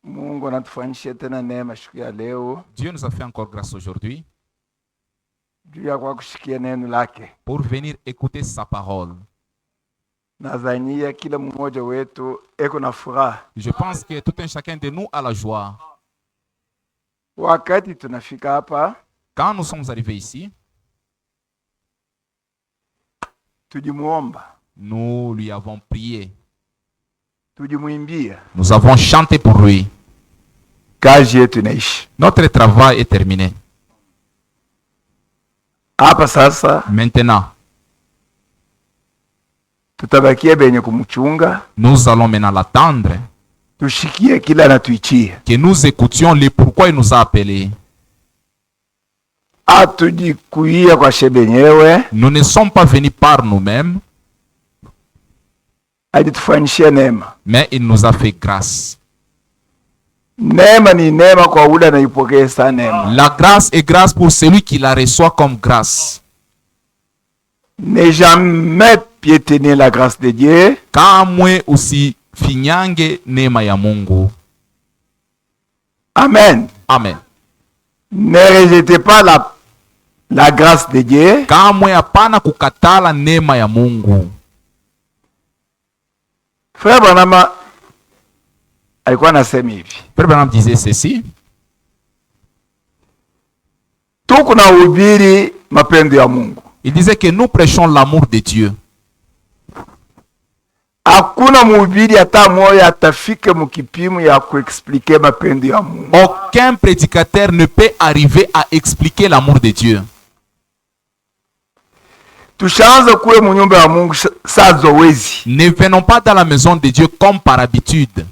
Mungu anatufanyishia tena neema siku ya leo Dieu nous a fait encore grâce aujourd'hui juu ya kwa kushikia neno lake. pour venir écouter sa parole. Nadhania kila mmoja wetu eko na furaha Je pense que tout un chacun de nous a la joie. wakati tunafika hapa, Quand nous sommes arrivés ici, tujimuomba, nous lui avons prié. tujimuimbia, Nous avons chanté pour lui. kazi yetu inaishi Notre travail est terminé. hapa. Sasa Maintenant, tutabakia benye kumchunga, nous allons maintenant l'attendre, tushikie kila anatuichia, que nous écoutions le pourquoi il nous a appelés. atujikuia kwa shebenyewe, Nous ne sommes pas venus par nous-mêmes, alitufanyishia neema. mais il nous a fait grâce. Neema ni neema kwa ule anaipokea sana neema. La grâce est grâce pour celui qui la reçoit comme grâce. Ne jamais piétiner la grâce de Dieu. Kamwe usifinyange neema ya Mungu. Amen. Amen. Ne rejetez pas la grâce de Dieu. Kamwe hapana kukatala neema ya Mungu. Frère Branham alikuwa anasema hivi, Frère Branham disait ceci: tuko na uhubiri mapendo ya Mungu. il disait que nous prêchons l'amour de Dieu. Hakuna mhubiri hata moja atafike mkipimo ya kuexplique mapendo ya Mungu. Aucun prédicateur ne peut arriver à expliquer l'amour de Dieu. Tushaanza kuwe munyumba ya Mungu saa zoezi, Ne venons pas dans la maison de Dieu comme par habitude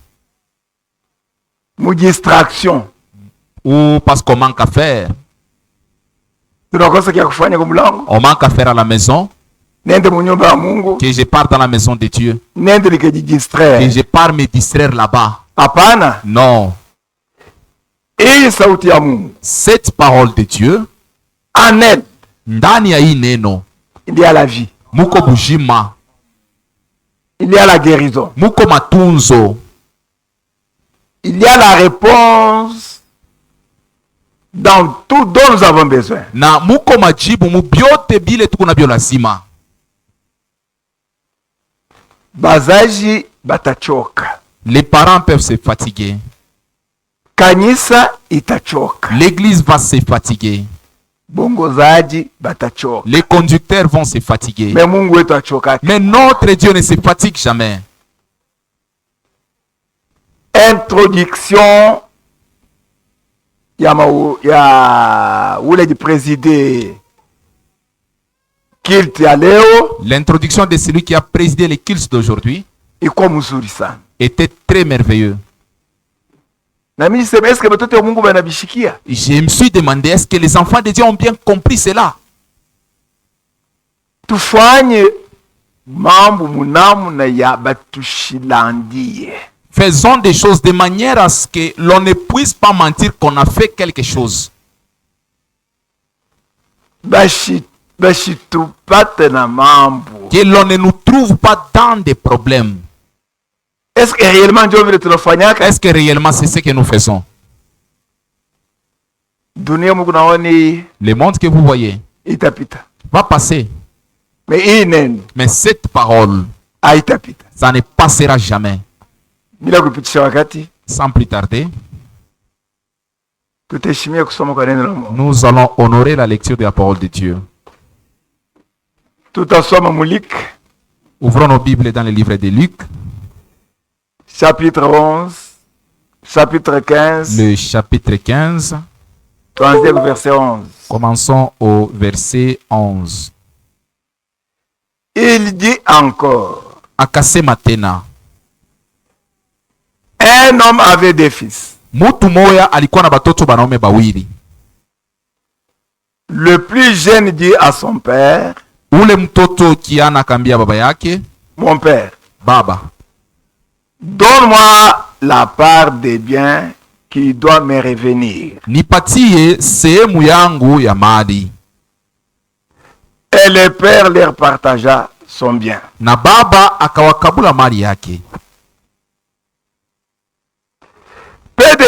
mu distraction. ou parce qu'on manque à faire. Tunakosa kia kufanya kwa mlango, On manque à faire à la maison, nende munyumba ya Mungu, que je pars dans la maison de Dieu, nende que nikajidistraire. je pars me distraire là-bas. Hapana, Non. hii sauti ya Mungu Cette parole de Dieu, anet ndani ya hii neno, il y a la vie, muko bujima, il y a la guérison, muko matunzo, il y a la réponse dans tout dont nous avons besoin. na muko majibu mu byote bile tuko nabyo lazima. Bazaji batachoka, Les parents peuvent se fatiguer. kanisa itachoka, L'église va se fatiguer. bongozaji batachoka, Les conducteurs vont se fatiguer. mais Mungu wetu achoka. Mais notre Dieu ne se fatigue jamais. Introduction ya ule di preside kilt ya leo L'introduction de celui qui a présidé les cultes d'aujourd'hui iko mzuri sana. était très merveilleux. Na mimi sema eske batoto ya Mungu banabishikia? Je me suis demandé, est-ce que les enfants de Dieu ont bien compris cela? Tufanye mambo munamuna ya batushilandie. Faisons des choses de manière à ce que l'on ne puisse pas mentir qu'on a fait quelque chose. Bashitupate na mambo. Que l'on ne nous trouve pas dans des problèmes. Est-ce que réellement ndio vile tunafanyaka? Est-ce que réellement c'est ce que nous faisons? Dunia Mungu naoni Le monde que vous voyez itapita. va passer. Mais hii neno Mais cette parole, haitapita. ça ne passera jamais. Bila kupitisha wakati, Sans plus tarder, tutaheshimia kusoma kwa neno la Mungu. nous allons honorer la lecture de la parole de Dieu. Tutasoma Luc Ouvrons nos Bibles dans le livre de Luc, chapitre 11, chapitre 15, le chapitre 15. tuanzie ku verset 11. Commençons au verset 11. Il dit encore, Akasema tena, un homme avait des fils. mutu moya alikuwa na batoto banaume bawili. Le plus jeune dit à son père, Ule mtoto kiana akambia baba yake, mon père, baba, donne-moi la part des biens qui doit me revenir. nipatie sehemu yangu ya mali. Et le père leur partagea son bien. Na baba akawakabula mali yake.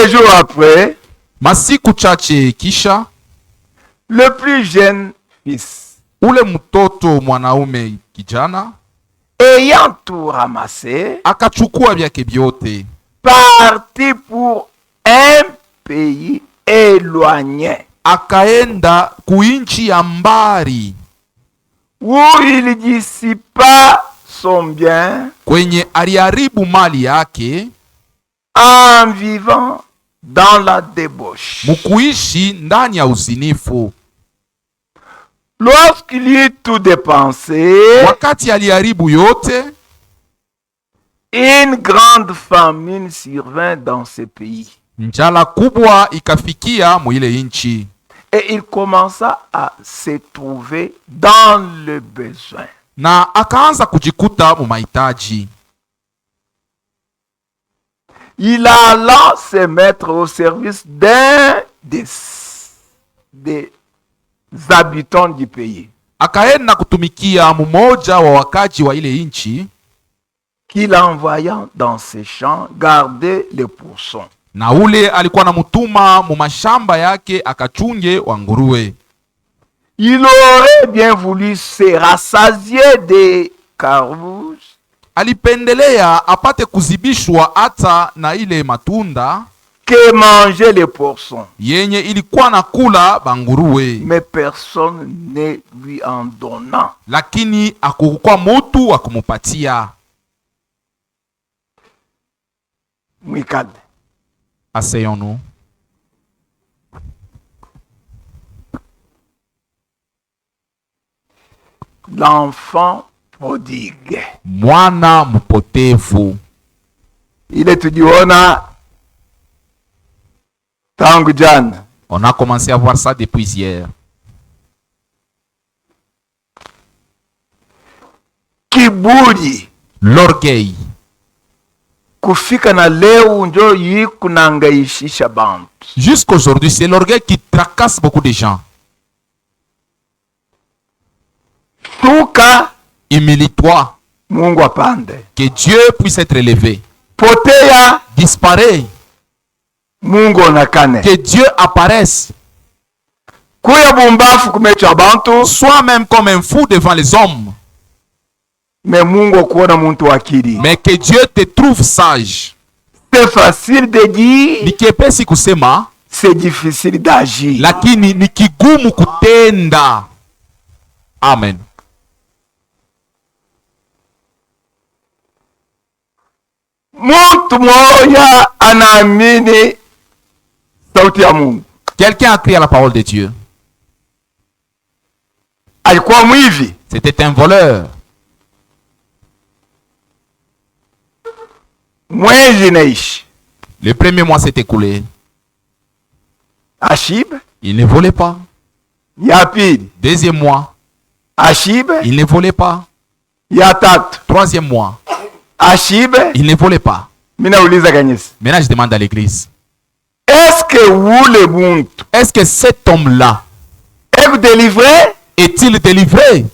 Quelques jours après, Masiku chache kisha, le plus jeune fils, ule mtoto mwanaume kijana ayant tout ramassé, akachukua vyake vyote, partit pour un pays éloigné, akaenda kuinchi ya mbari où il dissipa son bien kwenye aliharibu mali yake en vivant dans la débauche. mukuishi ndani ya uzinifu. Lorsqu'il eut tout dépensé, Wakati aliharibu yote, une grande famine survint dans ce pays. njala kubwa ikafikia mwile inchi, Et il commença à se trouver dans le besoin. na akaanza kujikuta mu mahitaji. Il alla se mettre au service d'un des habitants du pays, Akaenda kutumikia mmoja wa wakaji wa ile inchi, qu'il envoya dans ses champs garder les pourcents. na ule alikuwa na mutuma mu mashamba yake akachunge wa nguruwe. Il aurait bien voulu se rassasier des carouges, Alipendelea apate kuzibishwa hata na ile matunda que mangeaient les pourcents. yenye ilikuwa na kula banguruwe, Mais personne ne lui en donna. lakini akukuwa mutu wa kumupatia. Mwikale. Asseyons-nous. L'enfant prodigue. Mwana mpotevu. Ile tuliona tangu jana. On a commencé à voir ça depuis hier. Kiburi L'orgueil. kufika na leo njo yikunangaishisha bantu. Jusqu'aujourd'hui, c'est l'orgueil qui tracasse beaucoup de gens. Shuka Humilie-toi, Mungu apande. que Dieu puisse être élevé. Potea Disparaît, Mungu onakane. que Dieu apparaisse. Kuya bumbafu kumecha bantu, Sois même comme un fou devant les hommes, me Mungu kuona muntu akili. mais que Dieu te trouve sage. C'est facile de dire, Ni kiepesi kusema, c'est difficile d'agir. lakini ni kigumu kutenda. Amen. Muntu moya anaamini sauti ya Mungu. Quelqu'un a crié à la parole de Dieu. Alikuwa mwivi, C'était un voleur. mwezi naishi. Le premier mois s'est écoulé. Ashibe, Il ne volait pas. ya pili. Deuxième mois, Ashibe, il ne volait pas. ya tatu. Troisième mois, Ashibe, il ne volait pas. mina uliza kanisa. Maintenant, je demande à l'église, Est-ce que ule muntu est-ce que cet homme-là est délivré? est-il délivré?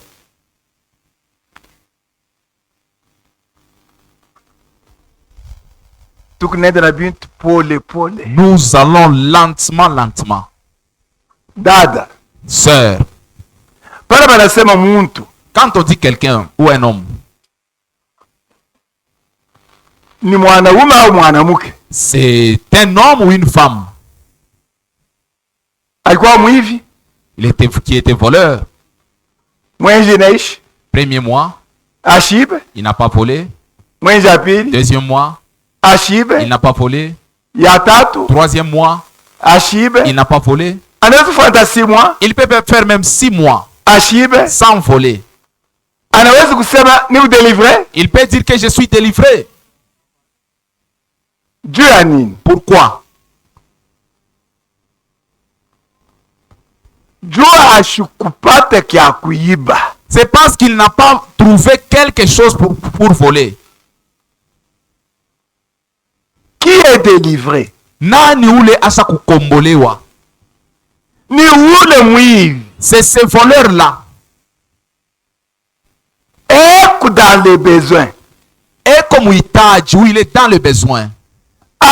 Tukunenda na bintu pole pole. Nous allons lentement, lentement. Dada, Sœur, pale banasema muntu quand on dit quelqu'un ou un homme, ni mwanaume au mwanamke. c'est un homme ou une femme Alikuwa mwivi, qui était voleur. mwezi naishi. Premier mois, Ashibe, il n'a pas volé. mwezi ya pili. Deuxième mois, Ashibe, il n'a pas volé. ya tatu. Troisième mois, Ashibe, il n'a pas volé. anaweza kufanya 6 mois. Il peut faire même 6 mois Ashibe, sans voler. anaweza kusema ni udelivré. Il peut dire que je suis délivré. Juu ya nini? Pourquoi? Juu ashikupata kya kuiba. C'est parce qu'il n'a pas trouvé quelque chose pour voler. Qui est délivré? Nani ule asa kukombolewa? Ni ule mwivi. C'est ce voleur-là. Eku dans les besoins. Et comme il t'a dit, où il est dans le besoin.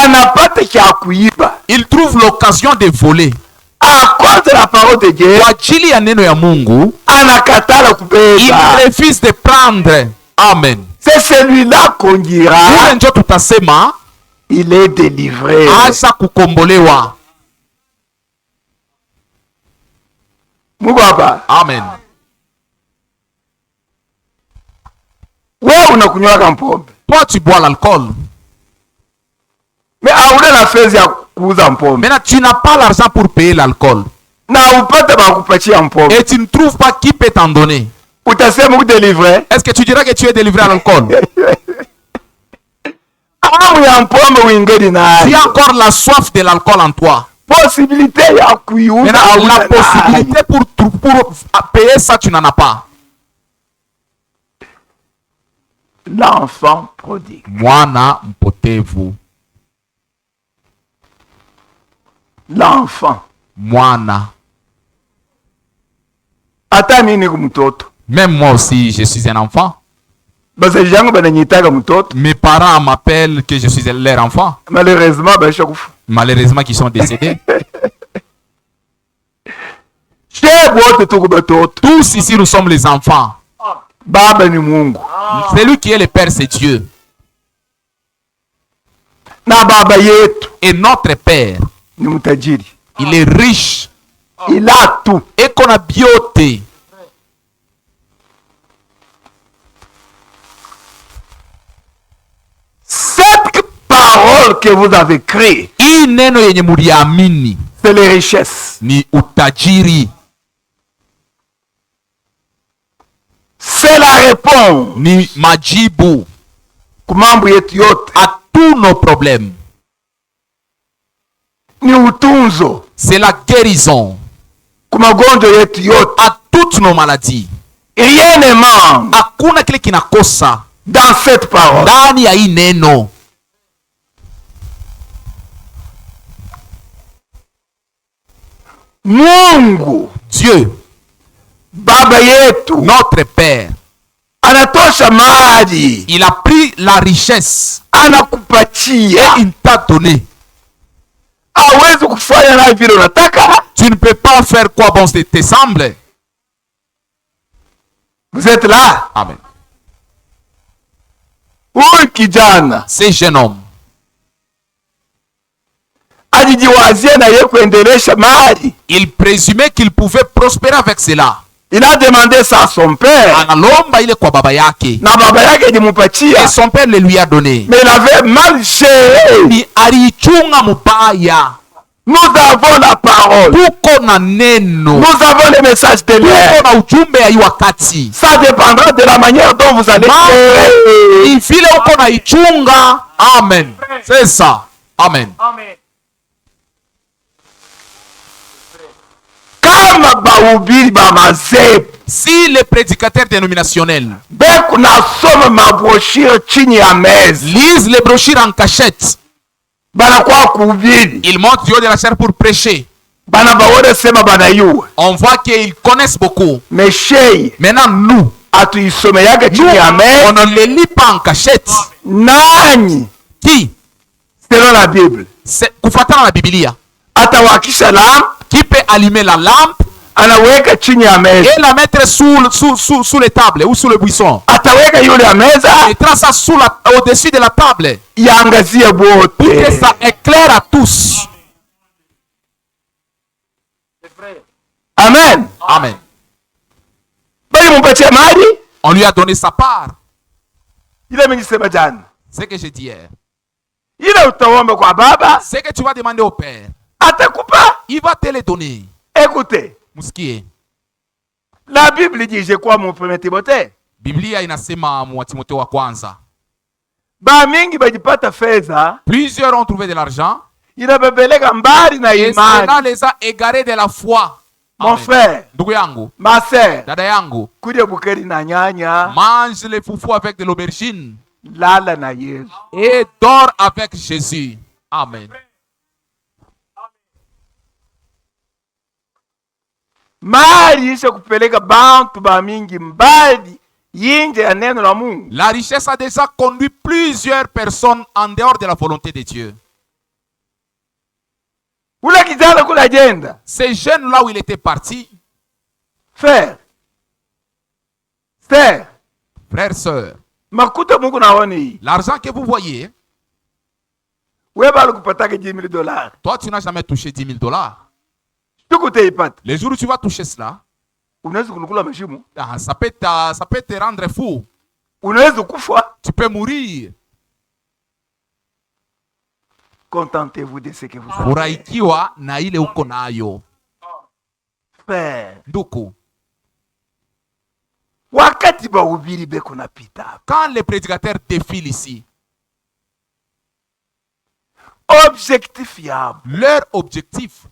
anapata cha kuiba Il trouve l'occasion de voler. à cause de la parole de Dieu. Kwa ajili ya neno ya Mungu, Anakatala il kubeba. refuse de prendre. Amen. C'est celui-là qu'on dira Yule njo tutasema il est délivré. acha kukombolewa. Mungu hapa. Amen. Wewe unakunywaka mpombe. Toi tu bois l'alcool, Mais hauna na fedha ya kuuza mpombe. maintenant tu n'as pas l'argent pour payer l'alcool Na upate bakupatia mpombe. et tu ne trouves pas qui peut t'en donner. Utasema udelivré. Est-ce que tu diras que tu es délivré à l'alcool? Amu ya mpombe uingeni Tu nayo. as encore la soif de l'alcool en toi. Possibilité ya kuiuza Maintenant, hauna la possibilité pour payer ça, tu n'en as pas. L'enfant prodigue. Mwana mpotevu. L'enfant. Mwana. Hata mimi niko mtoto. Même moi aussi, je suis un enfant. Bazazi yangu bananyitaga mtoto. Mes parents m'appellent que je suis leur enfant. Malheureusement baisha kufa. Malheureusement, qui sont décédés. Chez wote tuko batoto. Tous ici, nous sommes les enfants. Baba ni Mungu. Celui qui est le Père, c'est Dieu. Na baba yetu Et notre Père, ni mtajiri. il est riche. Il a tout. Et qu'on a bioté. Cette parole que vous avez créée, Hii neno yenye muliamini c'est les richesses. ni utajiri, C'est la réponse ni majibu kwa mambo yetu yote. à tous nos problèmes. Ni utunzo C'est la guérison kwa magonjwa yetu yote. à toutes nos maladies. Rien ne manque Hakuna kile kinakosa dans cette parole. ndani ya hii neno. Mungu Dieu, baba yetu notre Père, anatosha mali, il a pris la richesse et anakupatia. il t'a donné. Hawezi kufanya nayo vile unataka. Tu ne peux pas faire quoi bon te semble. Vous êtes là. Amen. Huyu kijana Ce jeune homme, alijiwazia na yeye kuendelesha mali. il présumait qu'il pouvait prospérer avec cela. Il a demandé ça à son père Analomba ile kwa baba yake. na baba yake Et alimpatia, son père le lui a donné. mais il avait mal géré. Ni aliichunga mubaya. Nous avons la parole, Tuko na neno. nous avons le message de Tuko l'air. na ujumbe ya hii wakati. Ça dépendra de la manière dont vous allez gérer. Ni vile uko na ichunga. Amen. C'est ça. Amen. Kama bahubiri ba mazebu Si les prédicateurs dénominationnels beku nasoma mabroshire chini ya meza, lisent les brochures en cachette, banakuwa kuhubiri, ils montent du haut de la chair pour prêcher. banabaona sema banayua. On voit qu'ils connaissent beaucoup. Mais shei Maintenant, nous, atuisomeyaga nous, chini ya on meza ne les lit pas en cachette. nanyi, Qui? selon la Bible. C'est kufuatana na Biblia. Atawakisha lampe, Qui peut allumer la lampe anaweka chini ya meza, et la mettre sous les tables ou sous le buisson. ataweka yule ya meza Et trace ça au-dessus de la table iangazie pour que bote. ça éclaire à tous. Amen. Amen. Bali mumpatie mali On lui a donné sa part. ile mnisema jana, C'est que j'ai dit hier. ile utaomba kwa baba C'est que tu vas demander au Père. atakupa. Il va te les donner. Écoutez, Musikie. la Bible dit, je crois mon premier Timothée, Biblia inasema mu Timotheo wa kwanza. ba mingi bajipata fedha Plusieurs ont trouvé de l'argent inabebeleka mbali na et cela imani. les a égarés de la foi. Mon Amen. frère, Ndugu yangu, ma sœur, dada yangu, kulia bukeri na nyanya, mange les foufous avec de l'aubergine lala na Yesu. et dors avec Jésus. Amen. Mali isha kupeleka bantu ba mingi mbali yinje ya neno la Mungu. La richesse a déjà conduit plusieurs personnes en dehors de la volonté de Dieu. Ule kijana kule ajenda. Ces jeunes là où il était parti, Frère. Frère. frères, sœurs, Makuta Mungu naoni. l'argent que vous voyez, Wewe bali kupataka $10,000. toi tu n'as jamais touché 10 000 $. Tukutaipata. Les jours où tu vas toucher cela, Unaweza kunukula mashimu. ça peut te rendre fou. Unaweza kufa. Tu peux mourir. Contentez-vous de ce que vous avez. Furahikiwa na ile uko nayo. Frère. Nduku, Wakati bahubiri beko napita. quand les prédicateurs défilent ici, Objectif yabo leur objectif,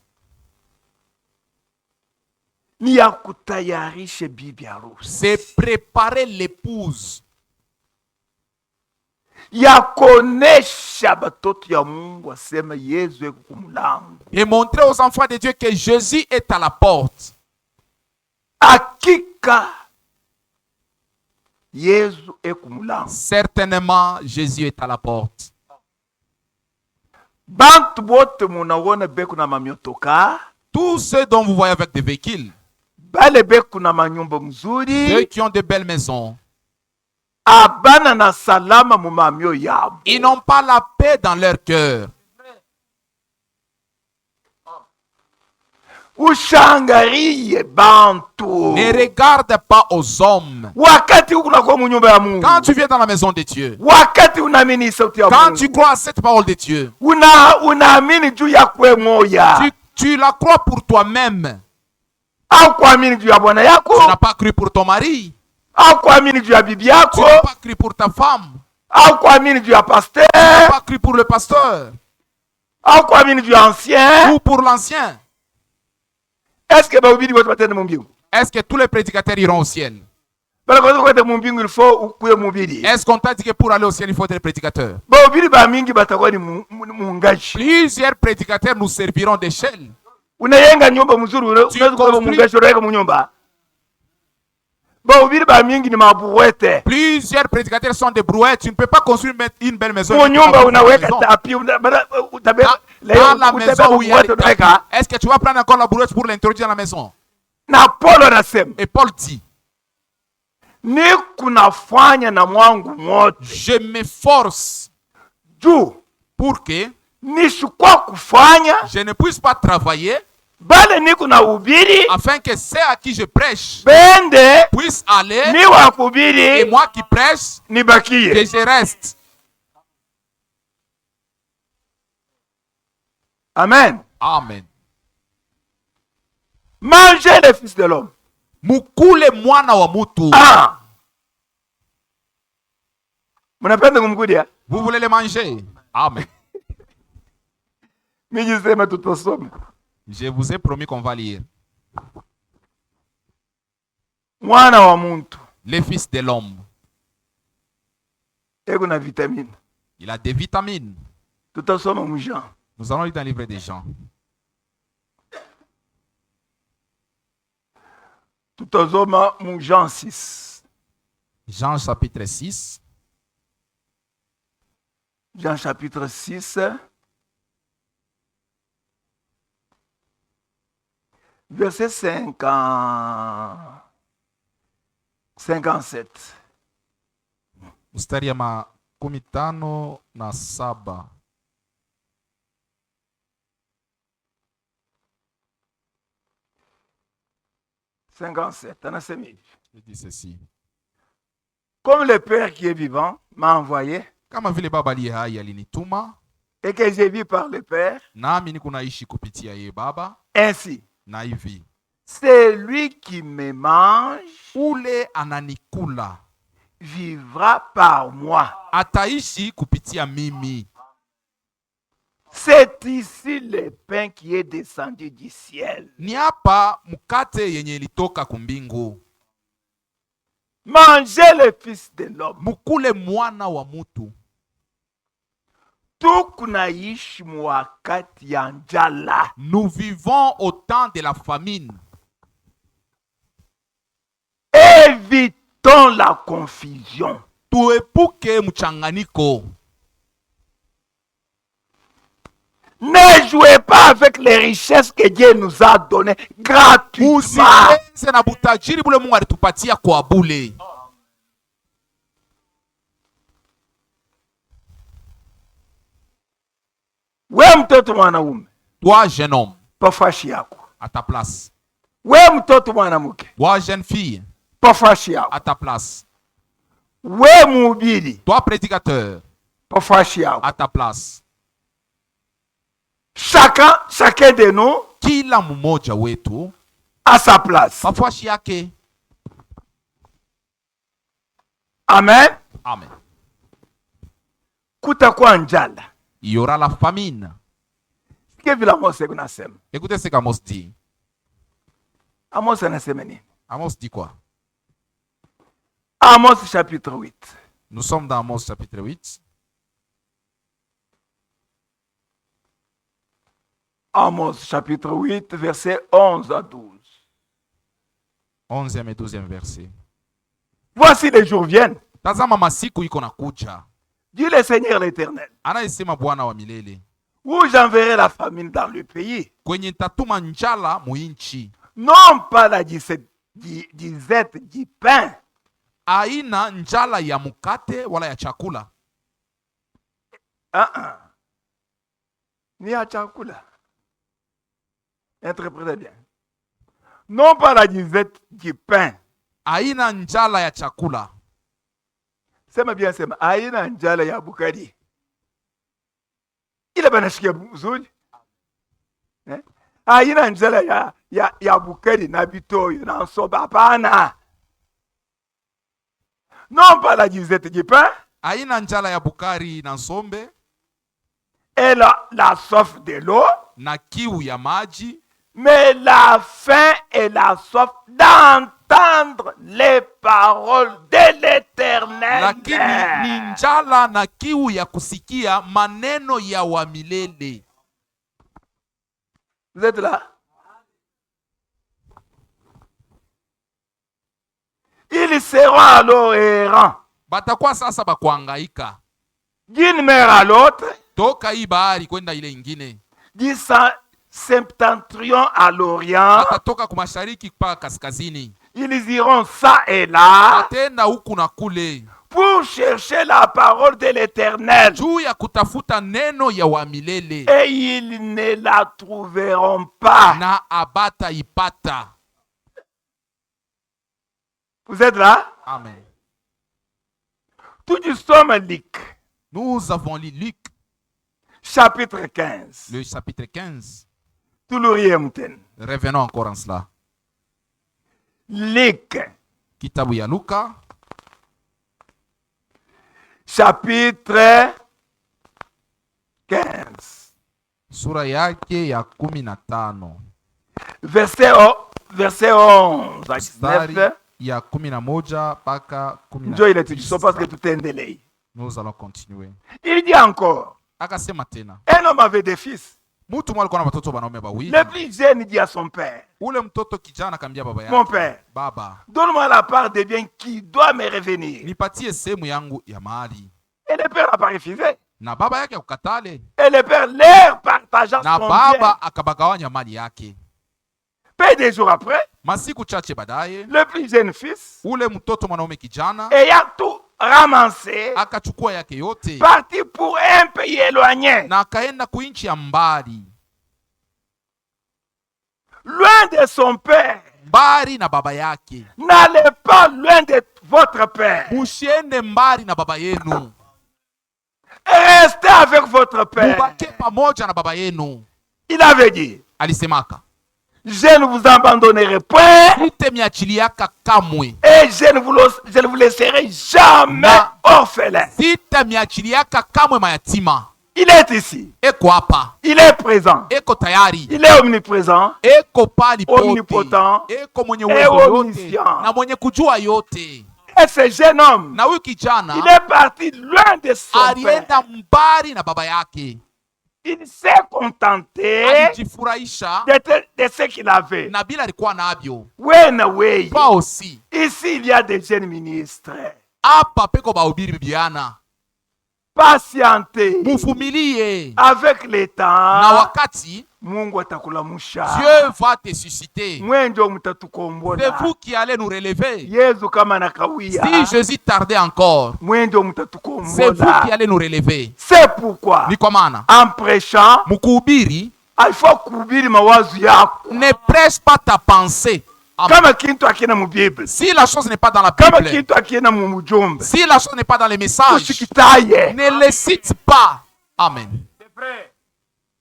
ni ya kutayarisha bibi harusi. c'est préparer l'épouse, Ya kuonesha batoto ya Mungu asema Yesu eko kumulango. et montrer aux enfants de Dieu que Jésus est à la porte. Hakika Yesu eko kumulango. Certainement, Jésus est à la porte. Bantu bote munaona beko na mamiotoka, Tous ceux dont vous voyez avec des véhicules, bale beko na manyumba ceux mzuri, qui ont de belles maisons, abana na salama mu mamio yabo. ils n'ont pas la paix dans leur cœur. Ushangarie bantu. Ne regarde pas aux hommes. Wakati unakuwa mu nyumba ya Mungu. Quand tu viens dans la maison de Dieu, Wakati unaamini sauti ya quand Mungu. tu crois à cette parole de Dieu, Unaamini juu ya kwe moya. tu la crois pour toi-même. Au kuamini juu ya bwana Tu yako. n'as pas cru pour ton mari. Au kuamini juu ya bibi Tu yako. n'as pas cru pour ta femme. Au kuamini juu ya Tu n'as pasteur. pas cru pour le pasteur. Au kuamini juu ya ancien. Ou pour l'ancien. Est-ce que bahubiri wote batende mu mbingu? Est-ce que tous les prédicateurs iront au ciel? Bala kwa kwenda mu mbingu il faut ukuye mubiri. Est-ce qu'on t'a dit que pour aller au ciel, il faut être prédicateur? Bahubiri ba mingi batakuwa ni muungaji. Plusieurs prédicateurs nous serviront d'échelle. Unayenga nyumba mzuri unaweza kuwa muungaji unaweka mu nyumba. Bahubiri ba mingi ni mabuwete. Plusieurs prédicateurs sont des brouettes. Tu ne peux pas construire une belle maison. Mu nyumba unaweka tapi Dans la maison où il y a des tapis, est-ce que tu vas prendre encore la brouette pour l'introduire dans la maison? na Paulo anasema Et Paul dit, ni kunafanya na mwangu mote je m'efforce juu pour que nishukwa kufanya je ne puisse pas travailler bale ni kuna ubiri afin que ceux à qui je prêche bende puissent aller ni et wakubiri moi qui prêche, que nibakie. je reste. Amen. Amen. Mangez les fils de l'homme. Mukule mwana wa mutu. Ah. Mnapenda kumkudia? Vous voulez les manger? Amen. Mimi sema tutasoma. Je vous ai promis qu'on va lire. Mwana wa muntu Les fils de l'homme. eko na vitamine. Il a des vitamines. Tutasoma mu Jean. Nous allons lire dans le livre des Jean. Tutasoma mu Jean 6. Jean chapitre 6. Jean chapitre 6. Verset 57. Mstari ya 57. Anasema hivi. Je dis ceci. Comme le Père qui est vivant m'a envoyé Kama vile baba aliye hai alinituma, et que j'ai vu par le Père, nami niko naishi kupitia yeye baba, ainsi, na hivi c'est lui qui me mange, ule ananikula vivra par moi. ataishi kupitia mimi. C'est ici le pain qui est descendu du ciel. Ni hapa mkate yenye ilitoka kumbingu. Mangez le Fils de l'homme. Mukule mwana wa mutu. Tukunaishi mwakati ya njala. Nous vivons au temps de la famine. Évitons la confusion. Tuepuke mchanganyiko. Ne jouez pas avec les richesses que Dieu nous a données gratuitement. Usicheze na butajiri bule Mungu alitupatia kwa bule. We mtoto mwanaume, Toi jeune homme, pafashi yako. à ta place. We mtoto mwanamke, Toi jeune fille, pafashi yako. à ta place. We mhubiri, Toi prédicateur, pafashi yako. à ta place. Chacun de nous Kila mmoja wetu à sa place. pafashi yake. Amen. Amen. Kutakuwa njala. Il y aura la famine. Sikia vile Amos kunasema. Écoutez ce qu'Amos dit. Amos anasema nini? Amos dit quoi? Amos chapitre 8. Nous sommes dans Amos chapitre 8. Amos chapitre 8, verset 11 à 12. 11e et 12e verset. Voici les jours viennent, Tazama masiku iko nakuja. dit le Seigneur l'Éternel, Anayesema Bwana wa milele. où j'enverrai la famine dans le pays. Kwenye nitatuma njala muinchi. Non pas la disette du pain, Aina njala ya mukate wala ya chakula. ni ya chakula. Interprétez bien. Non pas la disette du pain. Aina njala ya chakula. Sema bien sema, aina njala ya bukari. Ile banashikia mzuri. Aina njala ya bukari na bitoyo na nsoba hapana. Non pas la disette du pain. Aina njala ya bukari na nsombe. Et la soif de l'eau. Na kiu ya maji. Mais la faim et la soif d'entendre les paroles de l'Éternel. Lakini ni njala na kiu ya kusikia maneno ya wa milele. Vous êtes là? Ils seront alors errants Batakuwa sasa bakuangaika. d'une mer à l'autre, Toka hii bahari kwenda ile ingine. du septentrion à l'orient. Atatoka kumashariki mpaka kaskazini. Ils iront ça et là Atenda huku na kule. pour chercher la parole de l'Éternel. Juu ya kutafuta neno ya wa milele. Et ils ne la trouveront pas. Na abata ipata. Vous êtes là? Amen. Tout du somme Luc, Nous avons lu Luc, chapitre 15. le chapitre 15. Tout le riemten. Revenons encore en cela. Luc, Kitabu ya Luka, chapitre 15. sura yake ya 15. Verset 11 à 19. Ya 11 mpaka 19. Ndio ile tulisoma parce que tout est endelé. Nous allons continuer. Il dit encore, Akasema tena. un homme avait des fils. Mtu mmoja alikuwa na watoto wanaume wawili. Le plus jeune dit à son père, Ule mtoto kijana akamwambia baba yake, mon père, baba, donne-moi la part des biens qui doit me revenir. nipatie sehemu yangu ya mali. Et le père n'a pas refusé. Na baba yake akukatale. Et le père leur partagea Na son bien. baba akabagawanya mali yake. Peu de jours après, Masiku chache baadaye, le plus jeune fils, ule mtoto mwanaume kijana ayant tout ramassé, akachukua yake yote parti pour un pays éloigné, na akaenda kuinchi ya mbali, loin de son père. mbali na baba yake. N'allez pas loin de votre père. Musiende mbali na baba yenu, Restez avec votre père. mubake pamoja na baba yenu. Il avait dit, Alisemaka, je ne vous abandonnerai point sitemiachiliaka kamwe, et je ne vous laisserai jamais orphelin. sitemiachiliaka kamwe mayatima. Il est ici. Eko hapa, Il est présent. eko tayari, Il est omniprésent. eko pali pote, Omnipotent, eko mwenye et uwezo yote omniscient. na mwenye kujua yote. Et ce jeune homme, Na huyu kijana il est parti loin de son père. alienda mbali na baba yake, Il s'est contenté alijifurahisha de ce qu'il avait. na bila alikuwa navyo. Wena wey. Kwao si Ici, il y a des jeunes ministres. hapa peko bahubiri bibiana, patientez muvumilie, avec le na temps. wakati Mungu atakulamusha. Dieu va te susciter. Mwe ndio C'est mtatukombola. vous qui allez nous relever. Yesu kama Si nakawia, Jésus tardait encore, mwe ndio c'est vous qui mtatukombola. allez nous relever. C'est pourquoi Ni kwa maana en prêchant, mkuhubiri, alifaa kuhubiri mawazo yako. ne prêche pas ta pensée. Amen. Kama kitu akina mu Bible, Si la chose n'est pas dans la kama Bible, kitu akina mu mujumbe, si la chose n'est pas dans les messages, usikitaye. ne les cite pas. Amen.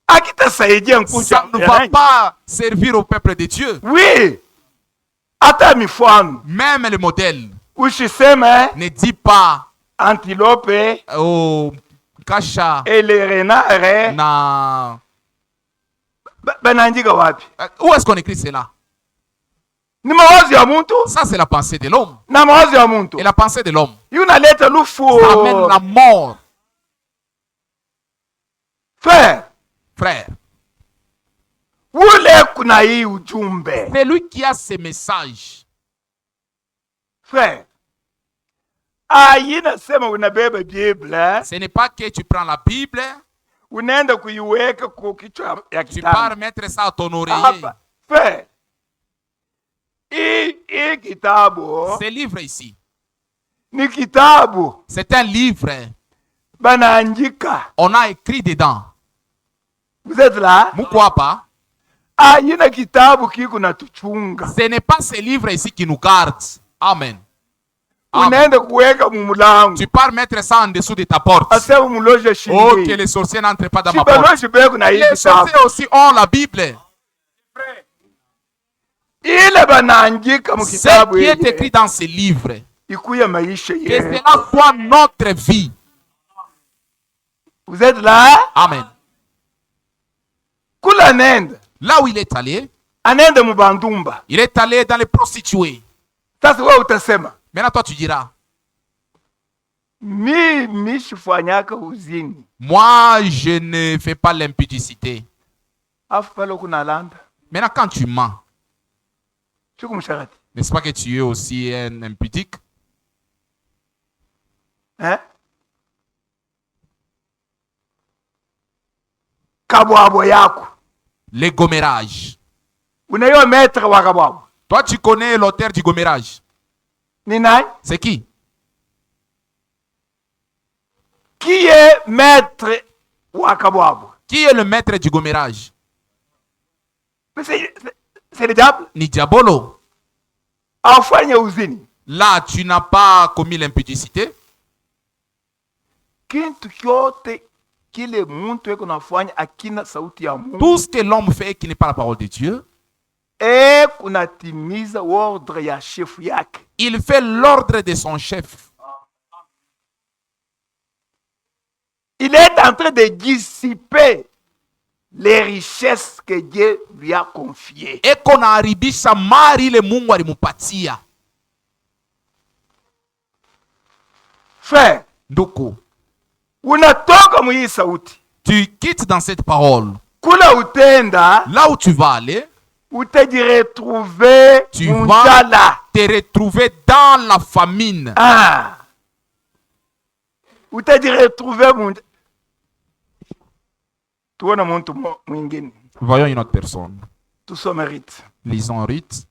Akitasaidia Ça nkuja. ne va pas servir au peuple de Dieu. Oui. Hata mifano. Même le modèle Usiseme ne dit pas antilope au kasha et les renards na. banandika wapi? Où est-ce qu'on écrit cela? Ni mawazo ya muntu Ça, c'est la pensée de l'homme. na mawazo ya muntu. Et la pensée de l'homme Yunaleta lufu. ça amène la mort. Frère, Frère, ule kuna hii ujumbe. c'est lui qui a ces messages. Frère, aina sema unabeba Biblia, Ce n'est pas que tu prends la Bible, unaenda kuiweka kwa kichwa ya tu pars kitanda. mettre ça à ton oreiller. Hapa, frère, hii kitabu Ce livre ici, ni kitabu c'est un livre. banaandika. On a écrit dedans. Vous êtes là? Muko hapa. Aina kitabu kiko na tuchunga. Ce n'est pas ce livre ici qui nous garde. Amen. Amen. Unaenda kuweka mumulango. Tu pars mettre ça en dessous de ta porte. Asema muloje Oh, que shindi. les sorciers n'entrent pas dans ma porte. Shibaloshi beku na hii Les kitabu. sorciers aussi ont la Bible. Ile banaandika mu Ce kitabu qui est hiki écrit dans ce livre, ikuye maisha que yetu. cela soit notre vie. Vous êtes là? Amen. Kula nenda. Là où il est allé, Anenda mubandumba. il est allé dans les prostituées. Sasa wewe utasema, Maintenant, toi, tu diras, mimi shifanyaka uzini. moi, je ne fais pas l'impudicité. Afu pale kuna landa. Maintenant, quand tu mens, Chuku mshakati. n'est-ce pas que tu es aussi un impudique? Eh? Kabwabo yako. Les gommérages. Unayo maître wa kabwabo. Toi, tu connais l'auteur du gommérage. Ni nani? C'est qui? Qui est maître wa kabwabo? Qui est le maître du gommérage? Mais c'est le diable. Ni Diabolo. Afanye uzini. Là, tu n'as pas commis l'impudicité. Kintu kyote kile muntu eko nafanya akina sauti ya Mungu. Tout ce que l'homme fait et qui n'est pas la parole de Dieu, Kunatimiza ordre ya chef yake. il fait l'ordre de son chef. Il est en train de dissiper les richesses que Dieu lui a confiées. Eko na haribisha mali ile Mungu alimupatia. Frère, Nduku, unatoka mwii sauti. tu quittes dans cette parole. Kula utenda, Là où tu vas aller, utaji retrouver tu vas munjala. te retrouver dans la famine. Ah. Utaji retrouver munjala. Tuona muntu mwingine. Voyons une autre personne. Tusome Rite. Lisons Ruth.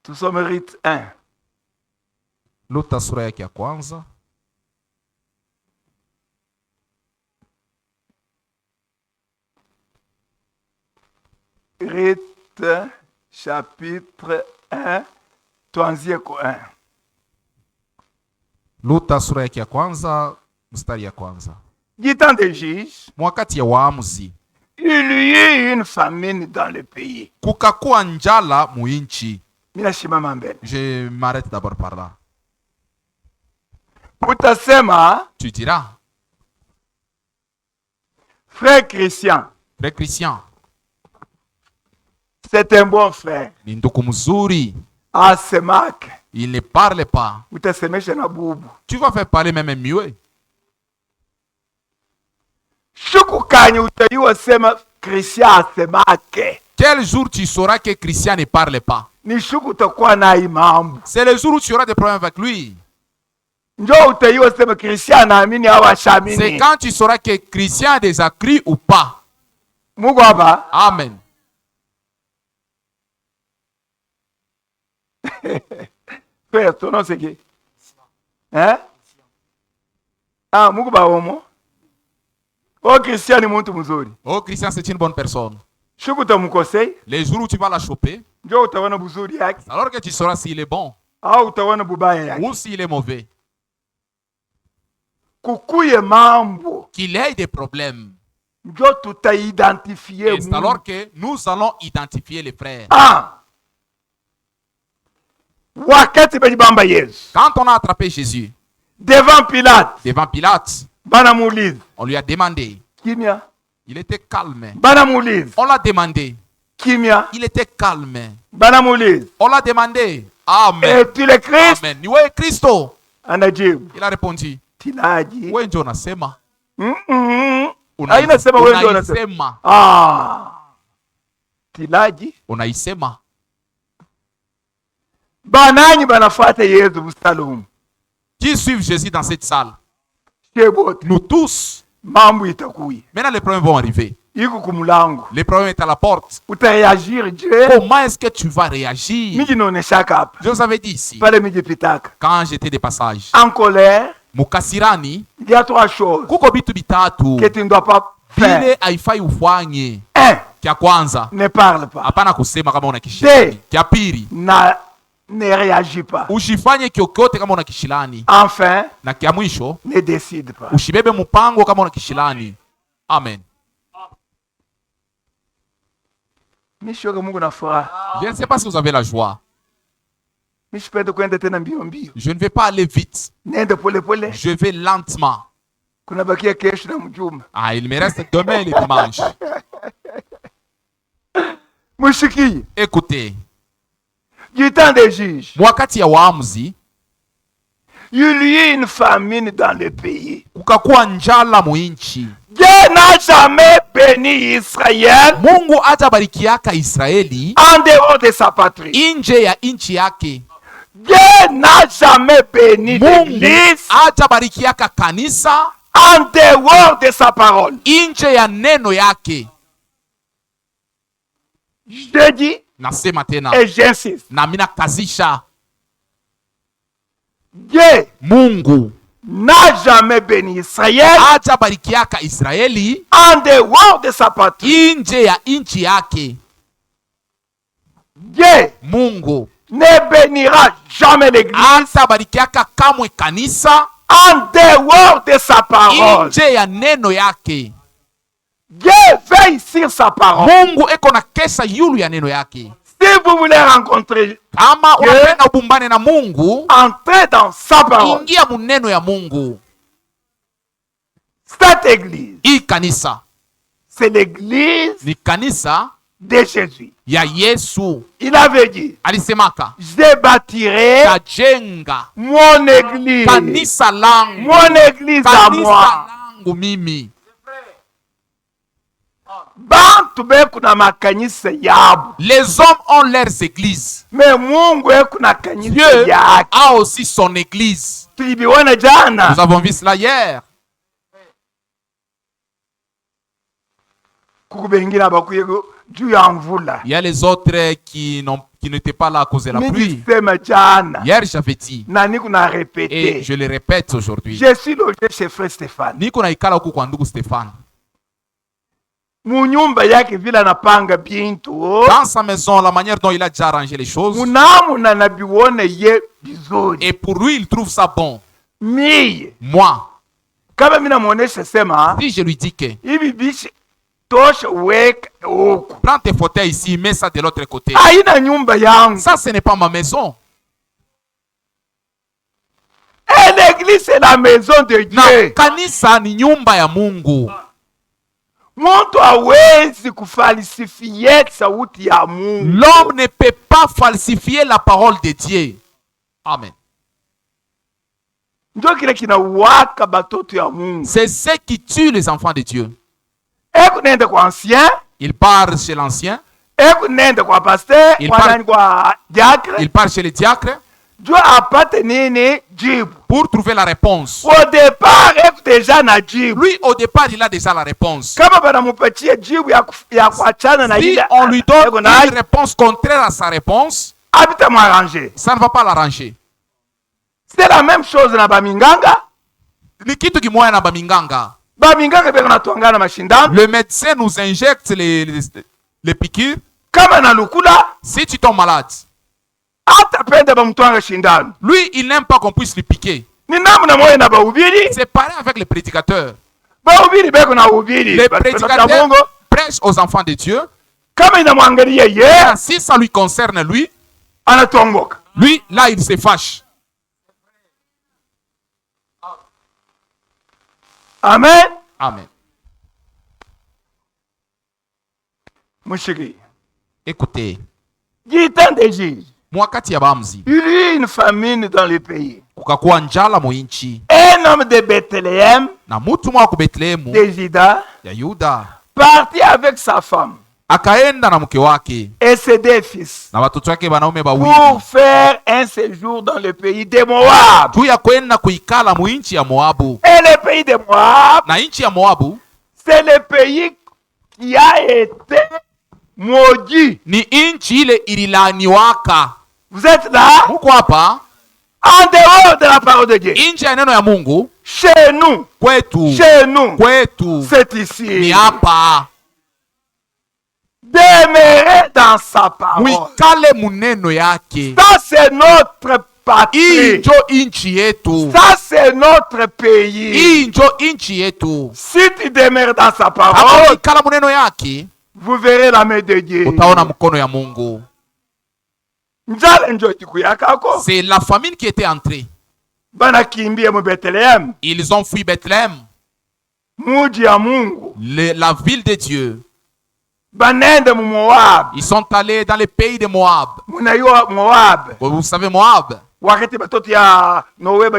Tusome Rite 1. Luta sura yake ya kwanza. Rite chapitre 1. Tuanzie kwa 1. Luta sura yake ya kwanza, mstari ya kwanza. Du temps des juges, Mwakati ya waamuzi, il y eut une famine dans le pays. kukakuwa njala muinchi. Minashimama mbele. Je m'arrête d'abord par là. Utasema, Tu diras, frère Christian, frère Christian, c'est un bon frère. ni ndugu mzuri, Asemake, il ne parle pas. utasemesha na bubu. Tu vas faire parler même mieux. Shuku kanye utayua sema Christian asemake. Quel jour tu sauras que Christian ne parle pas? Ni shuku utakuwa na imambu. C'est le jour où tu auras des problèmes avec lui. Njoo utaiwa sema Christian naamini au C'est ashamini. quand tu sauras que Christian a déjà cru ou pas. Mungu hapa. Amen. Frère, ton nom c'est qui? Hein? Ah, Mungu ba homo. Oh, Christian ni muntu mzuri. Oh, Christian, c'est une bonne personne. Shuku utamkosei, Les jours où tu vas la choper, njoo utaona buzuri yake alors que tu sauras s'il est bon au utaona bubaya yake. ou s'il est mauvais, Kukuye mambo, qu'il ait des problèmes. njoo tutaidentifie Et c'est alors que nous allons identifier les frères. Ah! Wakati bajibamba Yesu Quand on a attrapé Jésus devant Pilate, devant Pilate, banamuuliza on lui a demandé. kimya, Il était calme. banamuuliza On l'a demandé. kimya, Il était calme. banamuuliza On l'a demandé. Amen. es-tu le Christ? Amen. Ni wewe Kristo? Anajibu Il a répondu. tilaji. Wewe ndio unasema. Haina sema wewe ndio unasema. Unaisema. Ah, tilaji Unaisema. bananyi banafuata Yesu mstari Qui suivent Jésus dans cette salle? shebote Nous tous. mambo itakuya Maintenant, les problèmes vont arriver. iko kumulango, Les problèmes sont à la porte. utareagir je Comment est-ce que tu vas réagir? miji naoneshaka hapa Je vous avais dit ici, pale miji pitaka quand j'étais de passage, en colère. mukasirani, Il y a trois choses kuko bitu bitatu que tu ne dois pas faire. vile haifai ufanye. Un, Kya kwanza, ne parle pas. hapana kusema kama una kishilani. Kya pili, Ne réagis pas. usifanye kyokyote kama una kishilani. Enfin, Na kya mwisho, ne décide pas. usibebe mpango kama una kishilani. Amen. Mishoga Mungu na furaha. Je ne sais pas si vous avez la joie. Mishipende kwenda tena mbio mbio. Je ne vais pas aller vite. Nende pole pole. Je vais lentement. Kuna bakia kesho na mjuma. Ah, il me reste demain le dimanche. Mushikiye. Écoutez, Du temps des juges. wakati ya waamuzi, Il y a eu une famine dans le pays. kukakuwa njala muinchi. Dieu n'a jamais béni Israël Mungu atabarikiaka Israeli en dehors de sa patrie. nje ya inchi yake. Dieu n'a jamais béni Mungu l'Église atabarikiaka kanisa en dehors de sa parole. nje ya neno yake. Je dis Nasema tena et j'insiste. na mina kazisha, Dieu Mungu n'a jamais béni Israël atabarikiaka Israeli en dehors de sa patrie. nje ya inchi yake. Dieu Mungu ne bénira jamais l'Église atabarikiaka kamwe kanisa en dehors de sa parole. nje ya neno yake. Dieu veille sur sa parole. Mungu eko na kesa yulu ya neno yake. Si vous voulez rencontrer, Kama unapenda ubumbane na Mungu, entrez dans sa parole. ingia muneno ya Mungu. Cette église, Hii kanisa c'est l'église ni kanisa de Jésus. ya Yesu. Il avait dit, Alisemaka, je bâtirai tajenga mon église. kanisa langu, Mon église à moi. kanisa langu mimi. Bantu beku na makanisa yabo. Les hommes ont leurs églises. Me Mungu eku na kanisa Dieu yake. a aussi son église. Tulibiona jana. Nous avons vu cela hier. Kuku bengine abakuye juu ya mvula. Il y a les autres qui n'étaient pas là à cause de la pluie. Nilisema jana. Hier, j'avais dit, Na niko na et répété. je le répète aujourd'hui. Je suis logé chez frère Stéphane. Niko na ikala huku kwa ndugu Stéphane. Munyumba yake vile anapanga bintu. Dans sa maison, la manière dont il a déjà arrangé les choses. Munamu na nabiwone ye bizuri. Et pour lui, il trouve ça bon. Miye. Moi, Kama mina muonesha sema. si je lui dis que Hivi bishi tosha weka huku. prends tes fauteuils ici, mets ça de l'autre côté. Haina nyumba yangu. Ça, ce n'est pas ma maison. Et l'église c'est la maison de Na Dieu. kanisa ni nyumba ya Mungu. Muntu hawezi kufalsifie sauti ya Mungu. L'homme ne peut pas falsifier la parole de Dieu. Amen. Ndio kile kinawaka batoto ya Mungu. C'est ce qui tue les enfants de Dieu. Eku nende kwa ancien, Il part chez l'ancien, eku nende kwa pasteur, Il kwa parle- nani kwa diacre. il part chez les diacres Jua apate nini jibu. pour trouver la réponse. Au départ, eko deja na jibu. Lui, au départ, il a déjà la réponse. Kama banamupatia jibu ya kuachana na Si ile on lui donne eko na une réponse contraire à sa réponse, habita m'arranger. ça ne va pas l'arranger. C'est la même chose na baminganga. Ni kitu kimoya na baminganga. Baminganga beko natwangana mashindano. Le médecin nous injecte les piqûres. Kama na lukula, Si tu tombes malade, hata pende bamutwanga shindano. lui, il n'aime pas qu'on puisse lui piquer. Ni namna moja na bahubiri. C'est pareil avec les prédicateurs. Bahubiri beko na uhubiri. Les Batu prédicateurs Mungu. prêchent aux enfants de Dieu. Kama inamwangalia yeye, Si ça lui concerne lui, anatongoka. lui, là, il se fâche. Amen. Amen. Mushiki. Écoutez, Du temps des juges, mwakati ya bamzi, il y eut une famine dans le pays. kukakuwa njala mu nchi, Un homme de Bethléem, na mutu mwa ku Betlehemu de Juda, ya Yuda partit avec sa femme akaenda na mke wake et ses deux fils na watoto wake wanaume pour bawili faire un séjour dans le pays de Moab. juu ya kwenda kuikala mu nchi ya Moabu. Et le pays de Moab, Na nchi ya Moabu c'est le pays qui a été maudit. ni nchi ile ililaaniwaka. Vous êtes là? Muko hapa En dehors de la parole de Dieu. nchi ya neno ya Mungu, Chez nous, kwetu c'est ni ici. hapa. Demeurer dans sa parole. Mwikale muneno yake. Ça, c'est notre Hii patrie. njo nchi yetu. Ça, c'est notre pays. Hii njo nchi yetu. Si tu demeures dans sa Kama parole, ukikala muneno yake, vous verrez la main de Dieu. utaona mkono ya Mungu. Njala njo tikuyakako. C'est la famine qui était entrée. Banakimbia mu Bethlehem. Ils ont fui Bethléem, Muji ya Mungu. la ville de Dieu. Banende mu Moab. Ils sont allés dans le pays de Moab. Munayua Moab. Vous savez Moab, Wakati batoto ya Noe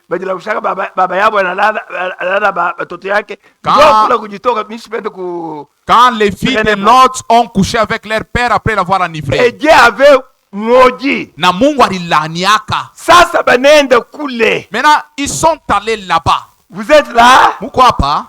bajila kushaka baba yabo analala batoto yake. Ndio kula kujitoka mishipende ku. quand les filles de Lot ont couché avec leur père après l'avoir Et enivré, Dieu avait maudit. na Mungu alilaniaka. Sasa banende kule. Maintenant, ils sont allés là-bas. Vous êtes là? Muko hapa,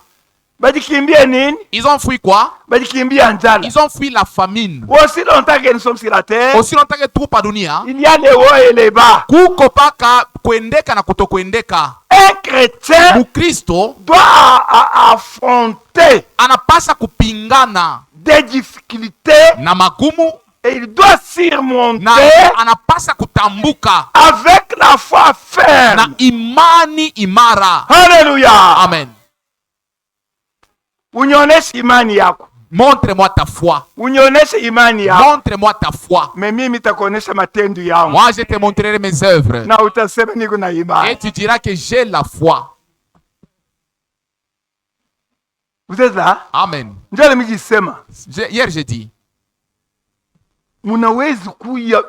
Bajikimbia nini? ils ont fui quoi? Bajikimbia njala. Ils ont fui la famine. Aussi longtemps que nous sommes sur la terre, Aussi longtemps que tupo pa dunia, il y a les hauts et les bas. kuko paka kuendeka na kutokuendeka. Un chrétien Mukristo doit affronter anapasa kupingana des difficultés na magumu et il doit na surmonter anapasa kutambuka avec la foi na ferme. imani imara. Alléluia. Amen. Unioneshe imani yako. Montre-moi ta foi. Unioneshe imani yako. Montre-moi ta foi. Mais mimi nitakuonesha matendo yangu. Moi, je te montrerai mes œuvres. Na utasema niko na Et imani. tu diras que j'ai la foi. Vous êtes là? Amen. Njoo nimejisema. Hier, j'ai dit, Munawezi kuya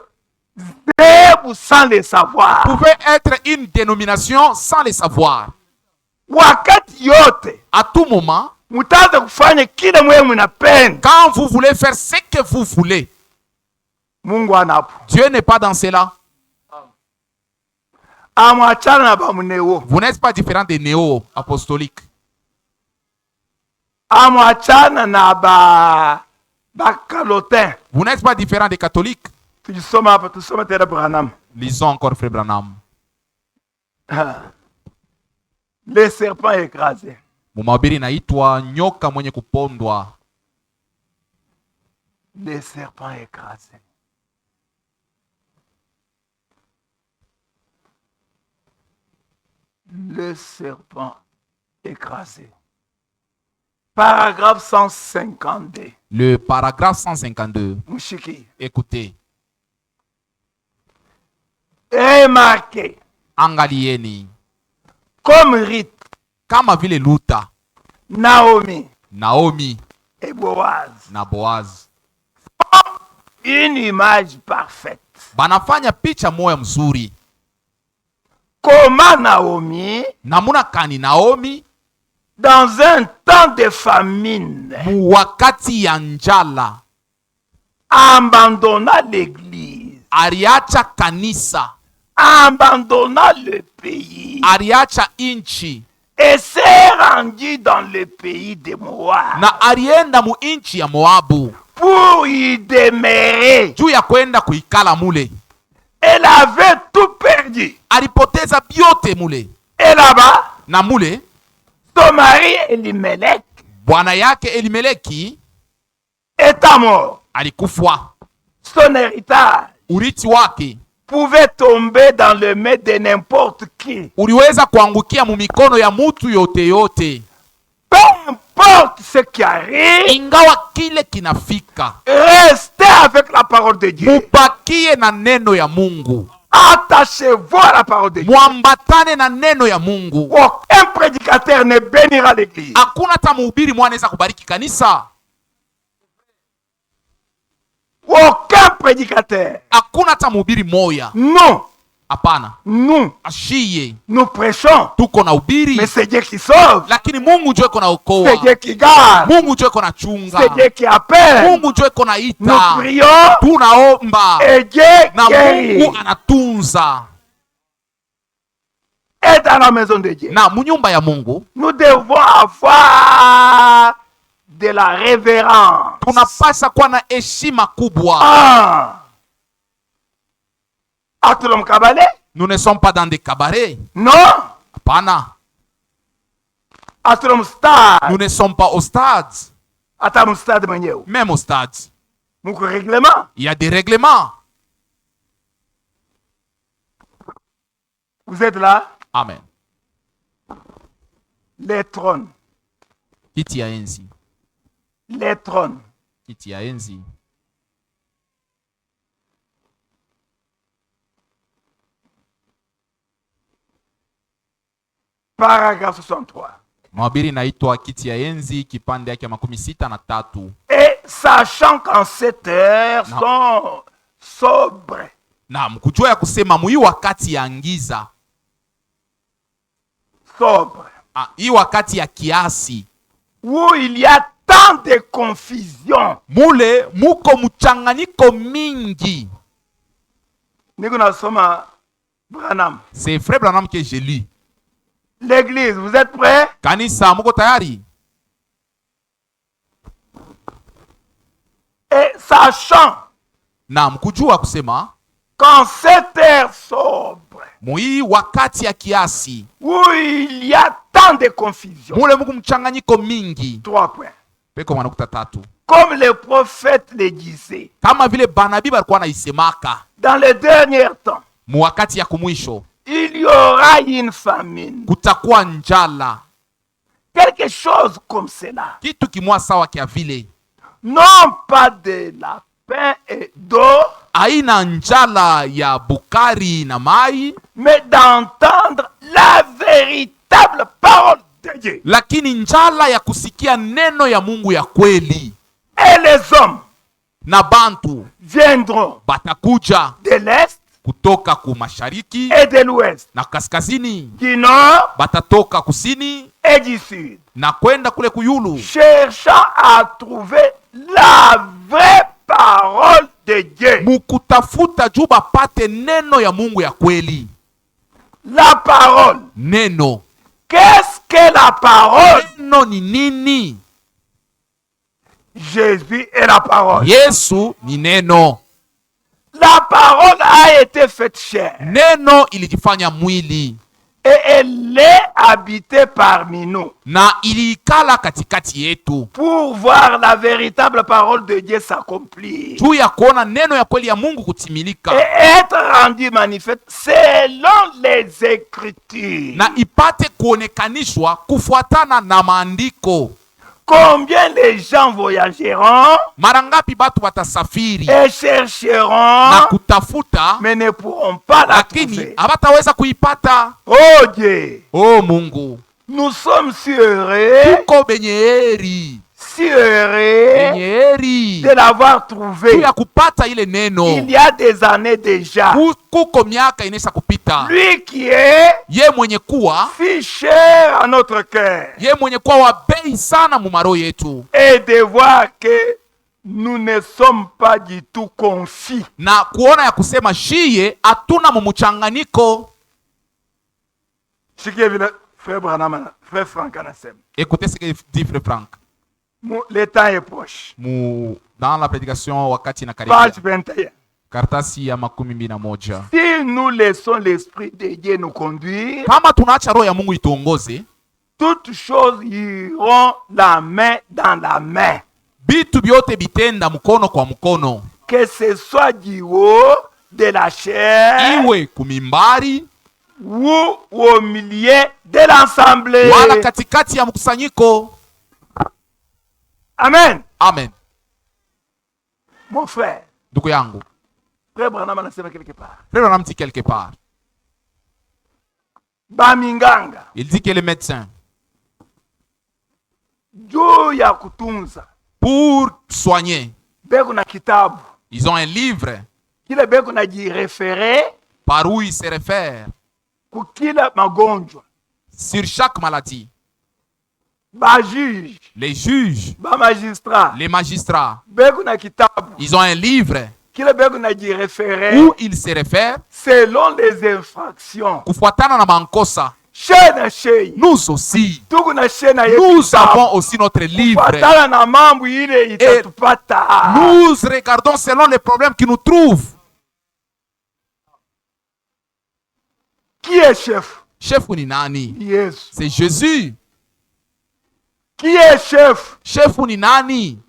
zebu sans le savoir. vous pouvez être une dénomination sans le savoir. Wakati yote À tout moment, mutaanza kufanya kile mwe mnapenda. quand vous voulez faire ce que vous voulez, Mungu anapo. Dieu n'est pas dans cela. Amwachana na bamuneo. Vous n'êtes pas différent des néo-apostoliques. Amwachana na bakalotin. Vous n'êtes pas différent des catholiques. Tujisoma hapa tusome tena Branham. Lisons encore Frère Branham. Les serpents écrasés. Mumahubiri inaitwa nyoka mwenye kupondwa. Les serpents écrasés. Le serpent écrasé. Paragraphe 152. Le paragraphe 152. Mushiki. Écoutez. Est marqué Angalieni. comme rite Kama vile Luta, Naomi Naomi et Boaz. na Boaz Une image parfaite. banafanya picha moya mzuri. Comment Naomi, Namuna kani Naomi dans un temps de famine, mu wakati ya njala abandonna l'église, aliacha kanisa, abandonna le pays aliacha inchi et s'est rendu dans le pays de Moab na alienda mu inchi ya Moabu pour y demeurer. juu ya kwenda kuikala mule. Elle avait tout perdu. Alipoteza byote mule. Et là-bas, Na mule son mari Elimelech bwana yake Elimeleki est mort. alikufwa. Son héritage Urithi wake pouvait tomber dans le mains de n'importe qui. uliweza kuangukia mu mikono ya mutu yote yote. Peu importe ce qui arrive, Ingawa kile kinafika, restez avec la parole de Dieu. mubakie na neno ya Mungu. Attachez-vous à la parole de Dieu. Muambatane na neno ya Mungu. Aucun prédicateur ne bénira l'église. Hakuna hata mhubiri mwanaweza kubariki kanisa. Aucun prédicateur. Hakuna hata mhubiri moya. Non. Hapana. Nous Nous prêchons. tuko na ubiri. Mais c'est Dieu qui sauve. Lakini Mungu ndio iko na okoa. C'est Dieu qui garde. Mungu ndio iko na chunga. C'est Dieu qui appelle. Mungu ndio iko na ita. Nous prions. Tunaomba. Et Dieu Na guérit. Mungu anatunza. Et dans la maison de Dieu, Na munyumba ya Mungu nous devons avoir de la révérence. tunapasa kuwa na heshima kubwa. Atulom kabale? Nous ne sommes pas dans des cabarets. Non. Hapana. Atulom stade. Nous ne sommes pas au stade. Atam stade mwenyewe. Même au stade, Muko règlement. il y a des règlements. Vous êtes là? Amen. Les trônes. Kiti ya enzi. Les trônes. Kiti ya enzi. Paragraphe 63. Mhubiri naitwa Kiti ya enzi, kipande yake 63. Et sachant qu'en cette heure sont sobres. Na mkujua ya kusema mui wakati ya ngiza. Sobre. Hii wakati ya kiasi. Où il y a tant de confusion. Mule muko mchanganyiko mingi. Niko nasoma Branham. C'est frère Branham que j'ai lu. L'église, vous êtes prêts? Kanisa muko tayari? Et sachant Na mkujua kusema qu'en cette heure sobre, mui wakati ya kiasi. où il y a tant de confusion. Mule muko mchanganyiko mingi. 3 points. Peko manakuta 3. Comme les prophètes le disaient. Kama vile banabii balikuwa naisemaka. Dans les derniers temps, Mu wakati ya kumwisho il y aura une famine. kutakuwa njala. Quelque chose comme cela. Kitu kimwa sawa kia vile. Non pas de la pain et d'eau, Aina njala ya bukari na mai, mais d'entendre la véritable parole de Dieu. lakini njala ya kusikia neno ya Mungu ya kweli. Et les hommes Na bantu viendront batakuja de l'Est kutoka ku mashariki et de l'Ouest, na kaskazini, du Nord batatoka kusini et du Sud, na kwenda kule kuyulu, cherchant à trouver la vraie parole de Dieu. mukutafuta juu bapate neno ya Mungu ya kweli. La parole. Neno. Qu'est-ce que la parole? Neno ni nini? Jésus est la parole. Yesu ni neno. La parole a été faite chair. Neno ilijifanya mwili. Et elle est habitée parmi nous. Na iliikala katikati yetu. Pour voir la véritable parole de Dieu s'accomplir. Juu ya kuona neno ya kweli ya Mungu kutimilika. Et être rendu manifeste selon les Écritures. Na ipate kuonekanishwa kufuatana na maandiko. Combien les gens voyageront Mara ngapi batu watasafiri et chercheront, na kutafuta, mais ne pourront pas la lakini trouver. habataweza kuipata. Oh Dieu, Oh Mungu, nous sommes si heureux, tuko benye heri, si heureux benye heri de l'avoir juu trouvé. ya kupata ile neno. Il y a des années déjà. Kuko miaka inaweza kupita. Lui qui est Ye mwenye kuwa, si cher à notre cœur. ye mwenye kuwa wa bei sana mu maro yetu. Et de voir que nous ne sommes pas du tout confus. na kuona ya kusema shiye hatuna mumuchanganyiko. Sikia vile frère Branham, frère Frank anasema. Écoutez ce que dit Frère Frank. Le temps est proche. Dans la prédication wakati na Page karibia 21. karatasi ya 21. Si nous laissons l'Esprit de Dieu nous conduire, Kama tunaacha roho ya Mungu ituongoze, toutes choses iront la main dans la main. bitu byote bitenda mkono kwa mkono, Que ce soit du haut de la chair iwe kumimbari ou au milieu de l'assemblée. wala katikati ya mkusanyiko. Amen. Amen. Mon frère, Ndugu yangu, frère Branham anasema quelque part. Frère Branham dit quelque part, Baminganga, il dit que les médecins, juu ya kutunza, pour soigner, beko na kitabu, ils ont un livre kila beko na jirefere par où ils se réfèrent kukila magonjwa. sur chaque maladie. Ba juge, Les juges, ba magistrat, les magistrats, beko na kitabu, ils ont un livre kila beko na jirefere où ils se réfèrent selon les infractions. kufuatana na mankosa. Shey na shey, Nous aussi, tuku na shey na yetu nous kitabu. avons aussi notre livre. Kufuatana na mambo ile itatupata. Nous regardons selon les problèmes qui nous trouvent. Qui est chef? Chef ni nani? Yesu. C'est Jésus. Qui est chef? Chef ni nani?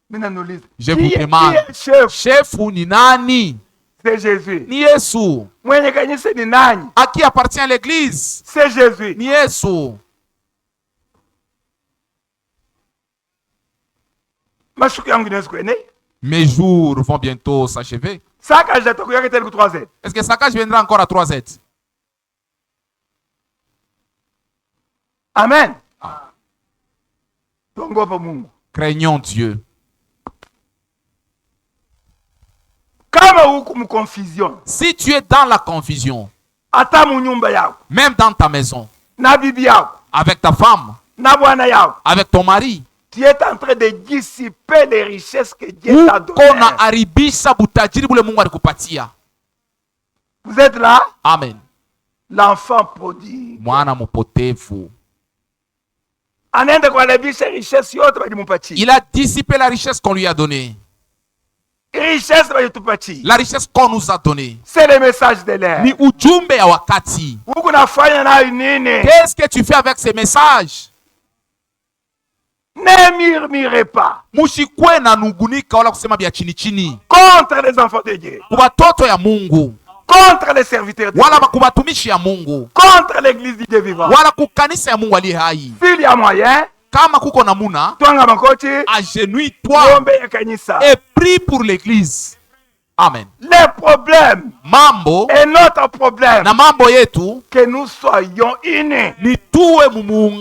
Mina nauliza. Je Qui vous est- demande. Qui est chef? Chef ni nani? C'est Jésus. Ni Yesu. Mwenye kanisa ni nani? À qui appartient l'église? C'est Jésus. Ni Yesu. Mashuku yangu inaweza kuenea. Mes jours vont bientôt s'achever. Saka jatakuya tena ku 3Z. Est-ce que Sakaj viendra encore à 3Z? Amen. Tuogopa Mungu. Craignons Dieu. Kama huku mu confusion, Si tu es dans la confusion, hata mu nyumba yako, même dans ta maison, na bibi yako, avec ta femme, na bwana yako, avec ton mari, tu es en train de dissiper les richesses que Dieu t'a uko données. na haribisha butajiri bule Mungu alikupatia. Vous êtes là? Amen. L'enfant prodigue. Mwana mpotevu. Anaenda kuharibisha richesse yote balimupatia. Il a dissipé la richesse qu'on lui a donnée. Richesse balitupatia. La richesse qu'on nous a donnée. C'est le message de l'air. Ni ujumbe ya wakati. Huku nafanya nayo nini? Qu'est-ce que tu fais avec ces messages? Ne murmurez pas Mushikwe na nugunika wala kusema bya chini chini. contre les enfants de Dieu, Kubatoto ya Mungu. contre les serviteurs de Wala Dieu, kubatumishi ya Mungu. contre l'église du Dieu vivant. Wala kukanisa ya Mungu aliye hai. S'il y a moyen, Kama kuko namuna, twanga makoti, agenouille-toi ombe ya kanisa. et prie pour l'église. Amen. Les problèmes Mambo et notre problème, na mambo yetu que nous soyons unis. ni tuwe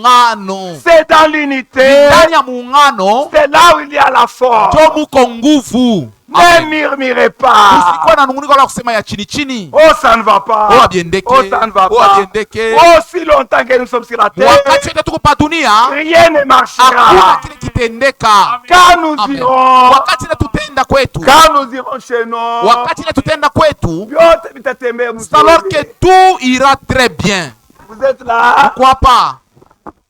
muungano. C'est dans l'unité, Ndani ya muungano c'est là où il y a la force. ndio muko nguvu. Ne Amen. murmurez pas. Usikuwe na nunguniko la kusema ya chini chini. Oh, ça ne va pas. Oh, abiendeke. Oh, ça ne va Oh, pas. abiendeke. Oh, si longtemps que nous sommes sur la terre, Wakati wote tuko pa dunia, rien ne hakuna marchera. kile kitendeka. Quand nous Amen. irons, Wakati ile tutenda kwetu, quand nous irons chez nous, wakati ile tutenda kwetu, vyote vitatembea alors mzuri. que tout ira très bien. Vous êtes là, Kwa pa,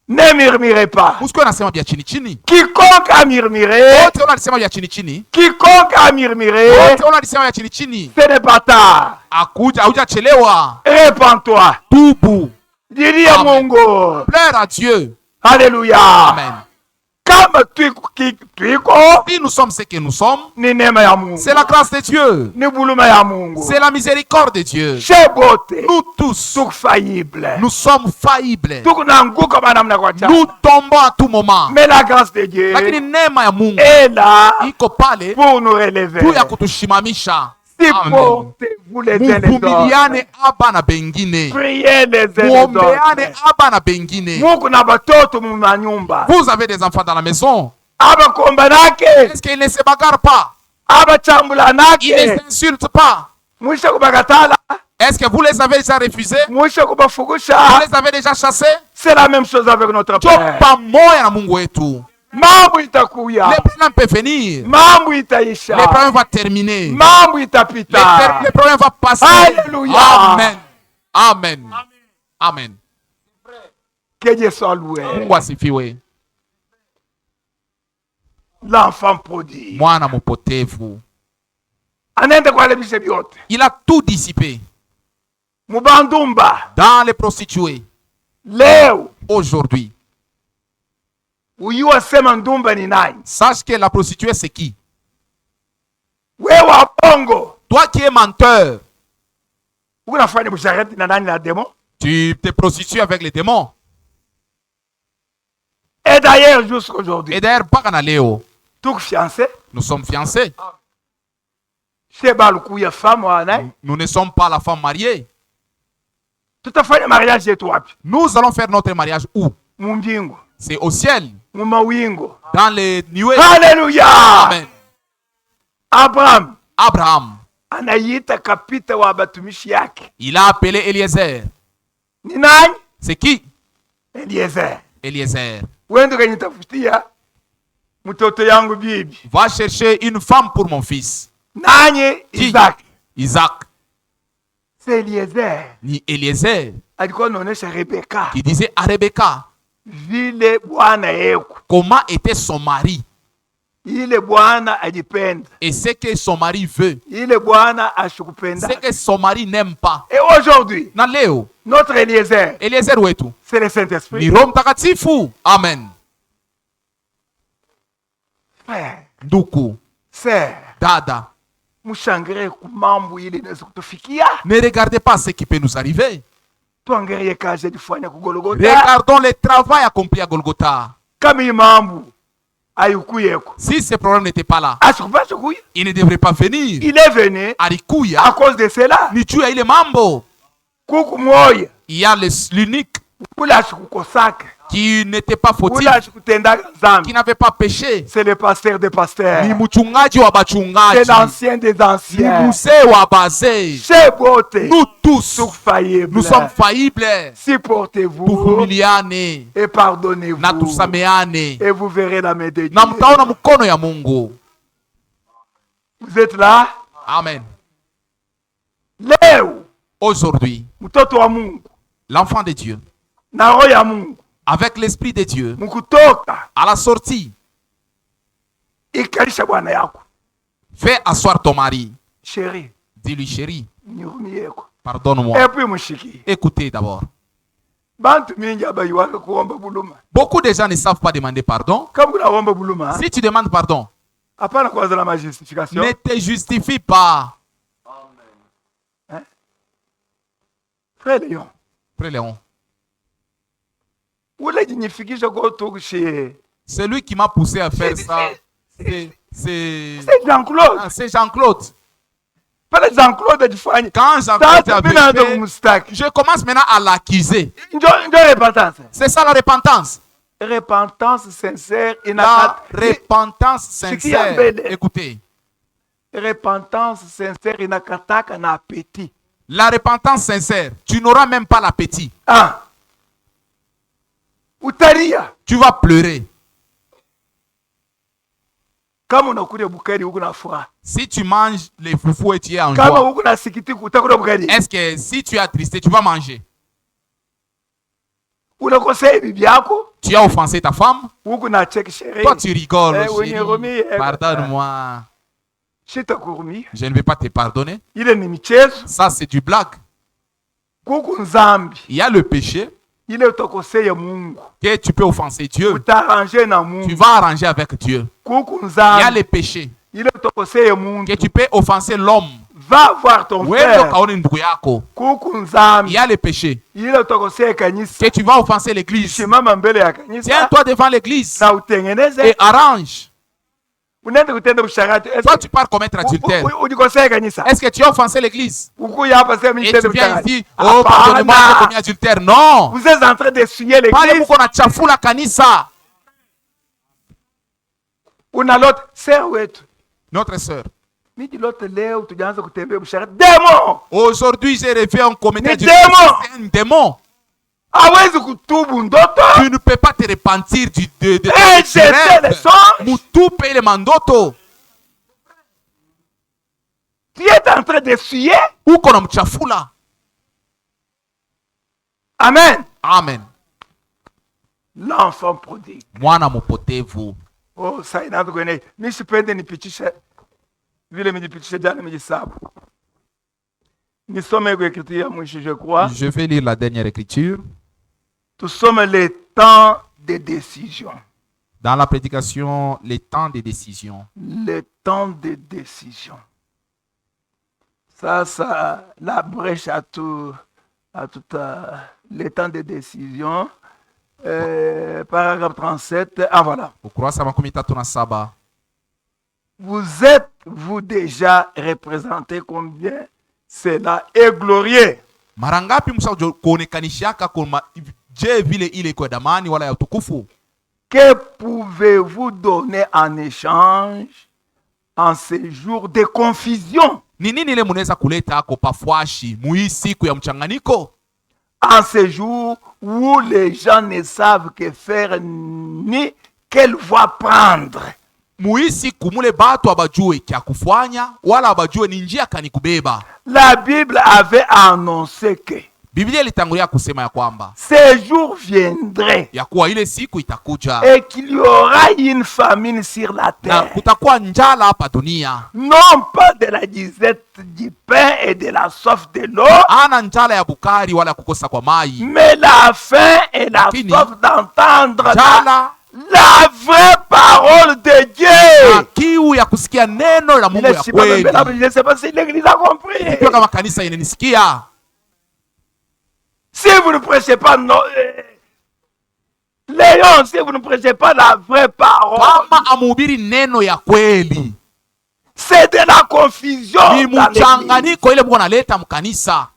ne murmurez pas. usikuwe nasema vya chini chini. Quiconque a murmuré, Wote unalisema vya chini chini. quiconque a murmuré, Wote unalisema vya chini chini. ce n'est pas tard. Akuja hujachelewa. Répands-toi. Tubu. Dirie Amen. Mungu. Plaire à Dieu. Alléluia. Amen. Kama tuiko Si nous sommes ce que nous sommes, ni neema ya Mungu. c'est la grâce de Dieu. Ni buluma ya Mungu. C'est la miséricorde de Dieu. Shebote. Nous tous, Tuko faillible. nous sommes faillibles. Tuko naanguka manamna kwa cha. Nous tombons à tout moment. Mais la grâce de Dieu Lakini neema ya Mungu est là iko pale pour nous relever. tu ya kutushimamisha. Amen. Supportez-vous les uns les autres. Muvumiliane aba na bengine. Priez les uns les Muombeane autres. aba na bengine. Mungu na batoto mu manyumba. Vous avez des enfants dans la maison. Abakombanake, Est-ce qu'ils ne se bagarrent pas? Ils ne abachambulanake, s'insultent pas? mwisho kubakatala, Est-ce que vous les avez déjà refusés? mwisho Vous kubafugusha. les avez déjà chassés? C'est la même chose avec notre Ndio Père. pamoja na Mungu wetu. mambo itakuya, Les problèmes peuvent venir. mambo Les itaisha, problèmes vont terminer. mambo Les itapita. problèmes vont passer. Alléluia. Amen. Amen. Amen. Que Dieu soit loué. Mungu asifiwe. L'enfant prodigue Mwana mpotevu. anaenda kuharibisha vyote. Il a tout dissipé. Mubandumba Dans les prostituées. leo Aujourd'hui. uyua sema ndumba ni nani? Sache que la prostituée c'est qui? Wewe wa bongo Toi qui es menteur. unafanya busharati na nani na demo? Tu te prostitues avec les démons. Et d'ailleurs jusqu'aujourd'hui, Et d'ailleurs, pas leo. tout fiancé, Nous sommes fiancés. chez balukuya femme wana, Nous ne sommes pas la femme mariée. tutafanya mariage yetu wapi? Nous allons faire notre mariage où? Mumbingu, C'est au ciel. mumawingo. Dans les nuées. Haleluya! Amen. Abraham Abraham, anaita kapita wa batumishi yake. il a appelé Eliezer. Ni nani? C'est qui? Eliezer. Eliezer. Wende kanitafutia mtoto yangu bibi. Va chercher une femme pour mon fils. Nani? Qui? Isaac. Isaac. C'est Eliezer Ni Eliezer alikuwa anaonesha Rebeka qui disait à Rebecca vile Bwana yeku, comment était son mari ile Bwana ajipenda, et ce que son mari veut, ile Bwana ashikupenda. ce que son mari n'aime pas. Et aujourd'hui, Na leo, notre Eliezer, Eliezer wetu c'est le Saint-Esprit. ni Roho Mtakatifu. Amen. Frère, Nduku, sœur, dada, mshangilie kumambo ile inaweza kutufikia. ne regardez pas ce qui peut nous arriver. Tuangalie kazi alifanya kugologota. Regardons le travail accompli à Golgotha. Kama hii mambo hayukuyeko, Si ce problème n'était pas là, asikupasha kuya. il ne devrait pas venir. Il est venu à Alikuya cause de cela. ni juu ya ile mambo. Kuku moya Il y a l'unique ule asikukosaka, qui n'était pas ule fautif, asikutendaka qui dhambi, n'avait pas péché. c'est le pasteur des pasteurs, Ni mchungaji wa c'est bachungaji, l'ancien des ni anciens. mzee wa bazee. C'est beauté, Nous tous, tout faillible. nous sommes faillibles. Supportez-vous Tuvumiliane et na pardonnez-vous, tusameane, et vous verrez la main de Dieu. na mtaona mkono ya Mungu. Vous êtes là? Amen. Leo Aujourd'hui, mtoto wa Mungu l'enfant de Dieu, na roho ya Mungu avec l'esprit de Dieu, mkutoka à la sortie, ikalisha bwana yako. fais asseoir ton mari. Chérie, Dis-lui, chérie, nihurumieko. pardonne-moi. Et puis mshiki. Écoutez d'abord. Bantu mingi abayiwaka kuomba buluma. Beaucoup de gens ne savent pas demander pardon. Kama unaomba buluma, Si tu demandes pardon, hapana kwanza na majustification. ne te justifie pas. Frère Léon, Frère Léon, ule jinyifikisha kwa utukushie. c'est lui qui m'a poussé à faire ça. C'est C'est Jean-Claude. c'est Jean-Claude. Pale Jean-Claude ajifanye. Quand Jean-Claude Sasa avait mimi naanza fait, kumstaki. je commence maintenant à l'accuser. Njo repentance. C'est ça la repentance. Repentance sincère La inakata. repentance sincère. mbele. Écoutez, Repentance sincère inakataka na appétit. la repentance sincère, tu n'auras même pas l'appétit. Ah. Utalia. Tu vas pleurer. Kama unakula bukari huko na furaha. Si tu manges les foufous et tu es en Kama joie, huko na sikitiko utakula bukari. est-ce que si tu es attristé, tu vas manger? Unakosea bibi yako, Tu as offensé ta femme? huko na cheki sherehe. Toi, tu rigoles. Eh, Chérie. unirumie, Pardonne-moi. Sitakurumia. Je ne vais pas te pardonner. Ile ni michezo. Ça, c'est du blague. Kuku nzambi. Il y a le péché Ile utakosea Mungu. que tu peux offenser Dieu. Utaarranger na Tu Mungu. vas arranger avec Dieu. Kuku Il y a nzambi. le péché Ile utakosea Mungu. que tu peux offenser l'homme. Va voir ton Wewe frère. kaone ndugu yako. Kuku Il nzambi. y a le péché Ile utakosea kanisa. que tu vas offenser l'église. Simama mbele ya kanisa Tiens-toi devant l'église na utengeneze. et arrange. Unaenda kutenda usharati. Toi, tu pars commettre adultère. Ulikosea kanisa. Est-ce que tu as offensé l'église? Ukuya hapa sema mimi Et nitende tu viens usharati. ici, oh, pardonnez-moi, j'ai commis adultère. Non! Vous êtes en train d'essuyer Pale l'église. muko na chafula kanisa. Unalota sœur wetu. Notre sœur. Mimi lote leo tujaanza kutembea usharati. Demo. Aujourd'hui, j'ai rêvé un comité Ni adultère. démon. C'est un démon. hawezi kutubu ndoto. Tu ne peux pas te repentir de tes Rejeter les songes. Mutupe ile mandoto. Tu es en train d'essuyer. Uko na mchafula. Amen. Amen. L'enfant prodigue. Mwana mupotevu. Oh, sasa inaanza kuenea. Mimi sipende nipitishe vile nipitishe jana mjisabu. Nisome kwa écriture ya mwisho, je crois. Je vais lire la dernière écriture. Nous sommes les temps de décision. Dans la prédication, les temps de décision. Le temps de décision. Ça, la brèche à tout les temps de décision. Paragraphe 37. Ah voilà. Ukurasa makumi tatu na saba. Vous êtes-vous déjà représenté combien cela est glorieux? Mara ngapi msa kuonekanishaka kwa je vile ile kwa damani wala ya utukufu? Que pouvez-vous donner en échange en ces jours de confusion? Ni nini ile munaweza kuleta ako pafwashi muhii siku ya mchanganyiko? En ces jours où les gens ne savent que faire ni quelle voie prendre. Muhii siku mule batu abajue kya kufanya wala abajue ni njia kani kubeba. La Bible avait annoncé que Biblia ilitangulia kusema ya kwamba ces jours viendraient ya kuwa ile siku itakuja et qu'il y aura une famine sur la na terre. kutakuwa njala hapa dunia. Non pas de la disette du pain et de la soif de l'eau, Ana njala ya bukari wala kukosa kwa mai. mais la faim et la Lakini, soif d'entendre Njala la vraie parole de na Dieu. kiu ya kusikia neno la Mungu ya kweli. Je ne sais pas si l'église a compris. Sio kama kanisa inanisikia. Si vous ne prêchez pas Léon, si vous ne prêchez pas la vraie parole, Kama amuhubiri neno ya kweli, c'est de la confusion ni dans l'église. mchanganyiko ile Mungu analeta mkanisa.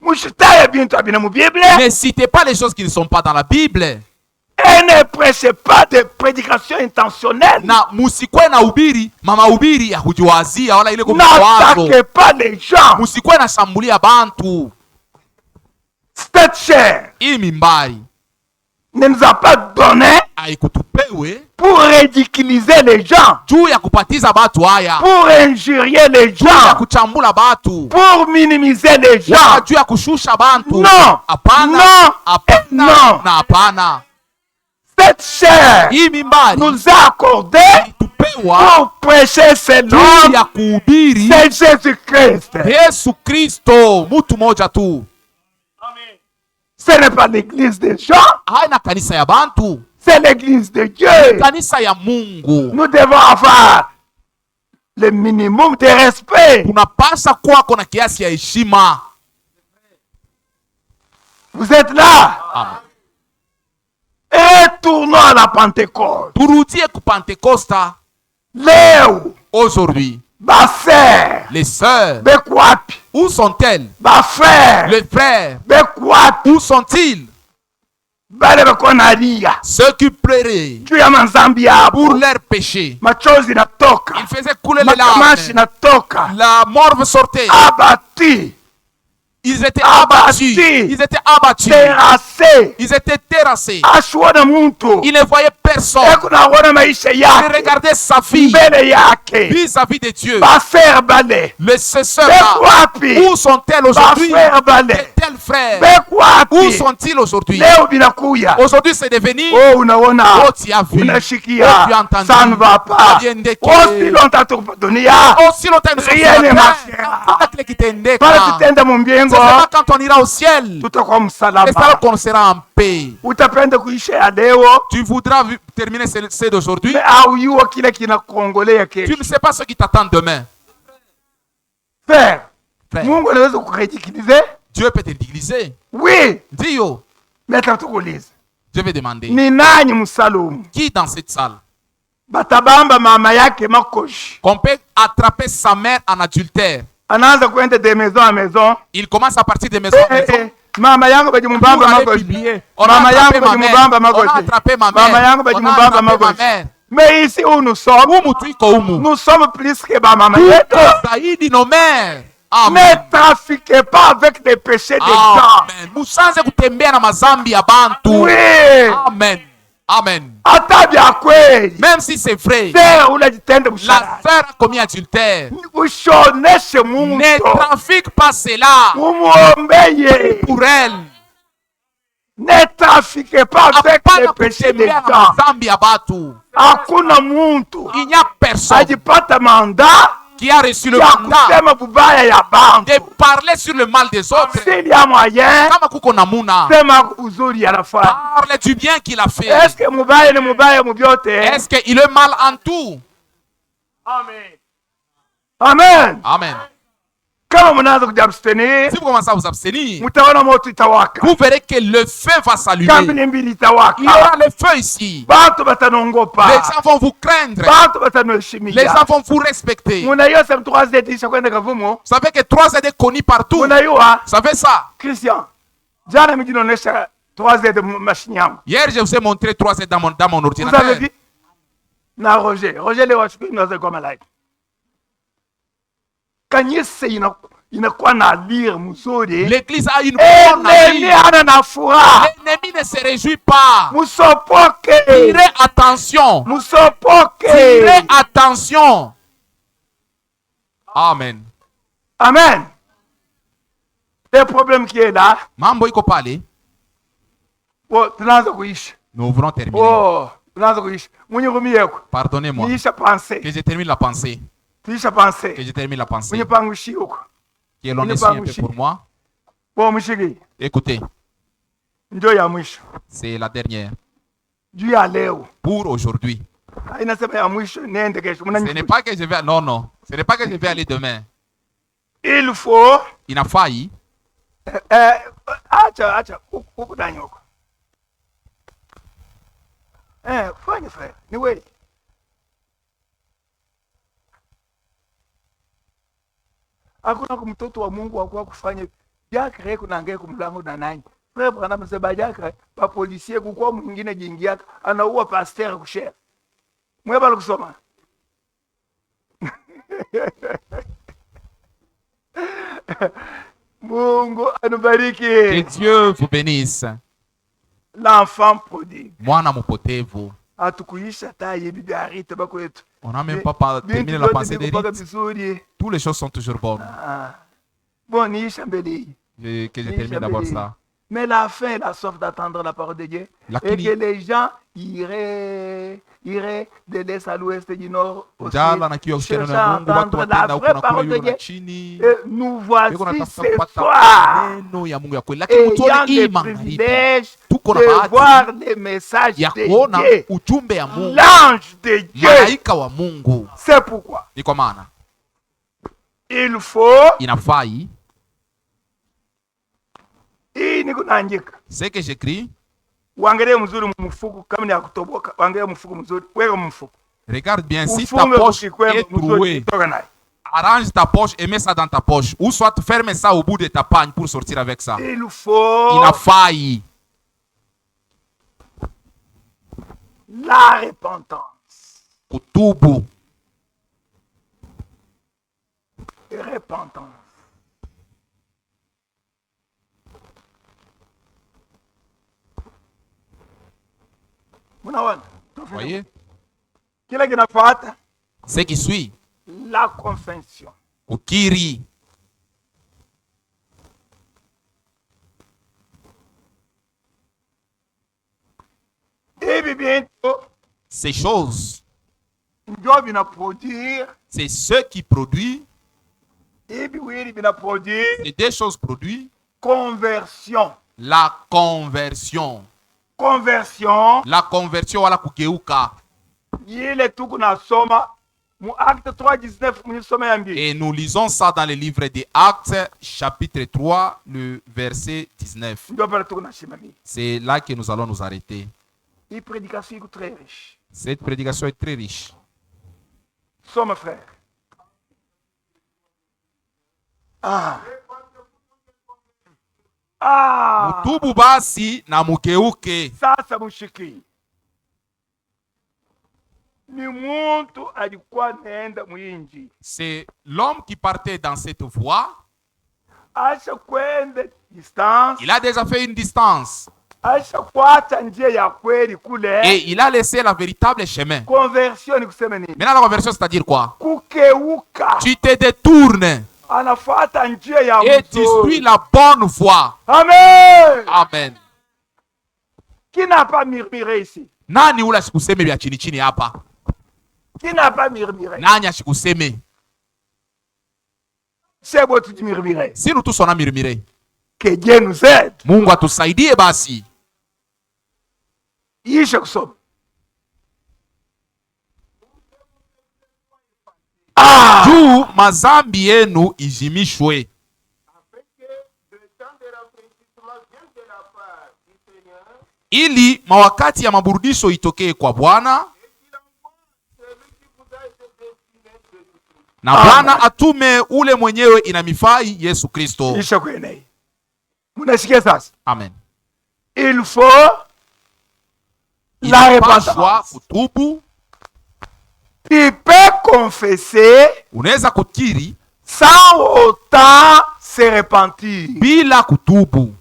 Mushitaye bintu abina mu Bible Ne citez pas les choses qui ne sont pas dans la Bible. et ne prêchez pas de prédication intentionnelle. Na musikwe na hubiri, mama hubiri ya kujiwazia wala ile kumwazo. N'attaquez pas les gens. Musikwe na shambulia bantu. Cette chair Hii mimbari ne nous a pas donné haikutupewe pour ridiculiser les gens, juu ya kupatiza batu haya, pour injurier les juu ya gens, kuchambula batu, pour minimiser les wala gens. juu ya kushusha bantu. Non. Hapana, Non. hapana Non. na hapana. Cette chair Hii mimbari nous a accordé tupewa pour prêcher ce juu nom, ya kuhubiri c'est Jésus-Christ. Yesu Kristo, mutu moja tu. Ce n'est pas l'église des gens, Haina kanisa ya bantu, c'est l'église de Dieu. kanisa ya Mungu. Nous devons avoir le minimum de respect. Tunapasa kwako na kiasi ya heshima. Vous êtes là. Amen. Retournons à la Pentecôte. Turudie ku Pentecosta Léo, aujourd'hui. Baser, Les sœurs, Bekwapi, où sont-elles? Bafer, Les frères, Bekwapi, où sont-ils? Bale Bekonaria, Ceux qui pleuraient juu ya manzambi pour yabo, leurs péchés. machozi natoka, Ils faisaient couler les makamashi larmes. natoka, La morve sortait. abati, Ils étaient Abattus. abattus. Ils étaient abattus. terrassé, Ils étaient terrassés. ashona muntu, Ils ne voyaient personne. ekunaona maisha Ils yake, regardaient sa fille mbele yake, vis-à-vis de Dieu. bafer bale, Les sœurs-là, Bekwapi, où sont-elles aujourd'hui? bafer bale, Tels frères, où Bekwapi, sont-ils aujourd'hui? leo binakuya. Aujourd'hui, c'est devenu. Oh, unaona, Oh, tu as vu. Oh, unashikia, tu as entendu. ça ne va pas. Aviendeke. Aussi longtemps tuko dunia, Aussi longtemps nous sommes Rien sur ne la marchera. terre. Hakuna kile kitendeka. pale tutenda mu C'est mbingo, seulement quand on ira au ciel, tutakuwa c'est ça msalaba. qu'on sera en paix. Utapenda kuisha ya leo, Tu voudras terminer ce d'aujourd'hui. mais auyuo kile kinakongolea Tu kesho. ne sais pas ce qui t'attend demain. Frère, Frère, Mungu anaweza kukuridikilize? Dieu peut te ridiculiser. Oui, Dis-yo, mais tukuulize. je vais demander. Ni nani msalumu? Qui dans cette salle Batabamba mama yake makoshi. qu'on peut attraper sa mère en adultère? Anaanza kwenda de maison à maison. Il commence à partir de maison en maison. Mama yangu baji Pour mubamba aller makoshi. publier. On a Mama attrapé yangu ma baji mère. mubamba On a makoshi. attrapé ma Mama mère. yangu baji On a mubamba attrapé ma makoshi. mère. Mais ici où nous sommes, Umu tuiko umu. nous sommes plus que ba mama yetu. Zaidi nos mères. Amen. Ne trafiquez pas avec des péchés des gens. Amen. Musanze kutembea na mazambi ya bantu. Oui. Amen. Amen. Hata vya kweli. Même si c'est vrai, Sera unajitenda la mshara. sœur a commis adultère. Ushoneshe Ne mtu. trafique pas cela Mumuombeye. pour elle. Ne trafiquez pas avec les Hapana péchés des kutembea na gens. mazambi ya batu. Hakuna muntu Il n'y a personne ajipata mandat qui a reçu le ya mandat kusema bubaya ya bantu. de parler sur le mal des autres. S'il y a moyen, Kama kuko namuna, sema uzuri anafanya. parle du bien qu'il a fait. Est-ce que mubaya ni mubaya mubyote? Est-ce qu'il est mal en tout? Amen. Amen. Kama mnaanza kujabsteni, Si vous commencez à vous abstenir, mtaona moto itawaka. vous verrez que le feu va s'allumer. Kambi mbili Il y itawaka. aura le feu ici. Bantu Les batanongopa. gens vont vous craindre. Bantu Les batanuheshimia. gens vont vous respecter. Vous Muna yose mtukazi isha kwenda kavumo. savez que 3Z est connu partout. Muna yua Vous savez ça? Christian. Jana mjinonesha 3Z de machine yangu. Hier, je vous ai montré 3Z dans mon Vous avez ordinateur. vu? Na Roger. Roger leo ashukuru nazo kwa malaika. Kanyese inakuwa na lire mzuri. L'église a une bonne Ennemi vie. hana na furaha. L'ennemi ne se réjouit pas. Musopoke. Tirez attention. Musopoke. Tirez attention. Amen. Amen. Le problème qui est là, Mambo iko pale. oh, tunaanza kuishi. Nous voulons terminer. Oh, tunaanza kuishi. Munyirumieko. Pardonnez-moi. Niisha pensée. Que je termine la pensée. Tuisha pensée. Que je termine la pensée. Munyipangushi huko. Que l'on essuie un peu pour moi. Bon mshiki. Écoutez, Ndio ya mwisho. c'est la dernière. Juu ya leo. Pour aujourd'hui. Inasema ya mwisho niende kesho. Ce n'est pas que je vais... Non, non. Ce n'est pas que je vais aller demain. Il faut Il a failli. acha huko ndani huko. Fanya frère. Ni wewe. Hakuna mtoto wa Mungu wakuwa kufanya jakre kuna ngeke kumlango na nani. Frère Branham sema jakre pa policier kukua mwingine jingia anaua pasteur kushare. Mweba kusoma. Mungu anubariki. Que Dieu vous bénisse. L'enfant prodigue. Mwana mpotevu. Hatukuisha taye bibi Arite bako yetu. On n'a même pas terminé la pensée des rites. Toutes les choses sont toujours bonnes. Bon, niisha mbele. Que je termine d'abord ça. Mais la fin est la soif d'attendre la parole de Dieu. Et que les gens iraient de l'est à l'ouest et du nord aussi, cherchant à entendre la vraie parole de Dieu. Et nous voici ce soir ayant le privilège de voir les messages de Dieu. L'ange de Dieu. C'est pourquoi il faut ce que j'écris. Regarde bien, si ta poche est trouée, arrange ta poche et mets ça dans ta poche. Ou soit ferme ça au bout de ta pagne pour sortir avec ça. Il a failli. La repentance. Kutubu. Repentance. Voyez? Ce qui suit. La confession. Ukiri. Et bientôt, ces choses, c'est ce qui produit. C'est des choses produites. Conversion. La conversion. Conversion. La conversion wala kugeuka. Et nous lisons ça dans le livre des Actes, chapitre 3, le verset 19. C'est là que nous allons nous arrêter. Cette prédication est très riche. Somme frère. Mutubu basi na mugeuke. Sasa mushiki. C'est l'homme qui partait dans cette voie. Il a déjà fait une distance. Et il a laissé la véritable chemin. Maintenant la conversion, c'est-à-dire quoi? Tu te détournes et tu suis la bonne voie. Amen. Amen. Qui n'a pas murmuré ici? Nani ula sikuseme vya chini chini hapa? Qui n'a pas murmuré? Nani asikuseme? C'est beau tu murmurer. Si nous tous on a murmuré. Que Dieu nous aide. Mungu atusaidie basi. Yisha kusoma. Juu mazambi yenu izimishwe. Ili mawakati ya maburudisho itokee kwa Bwana. Na Bwana atume ule mwenyewe inamifai Yesu Kristo. Yisha kwenye. Munasikia sasa? Amen. Il faut la repentance. Kutubu. Tu peux confesser. Unaweza kukiri. Sans autant se repentir. Bila kutubu.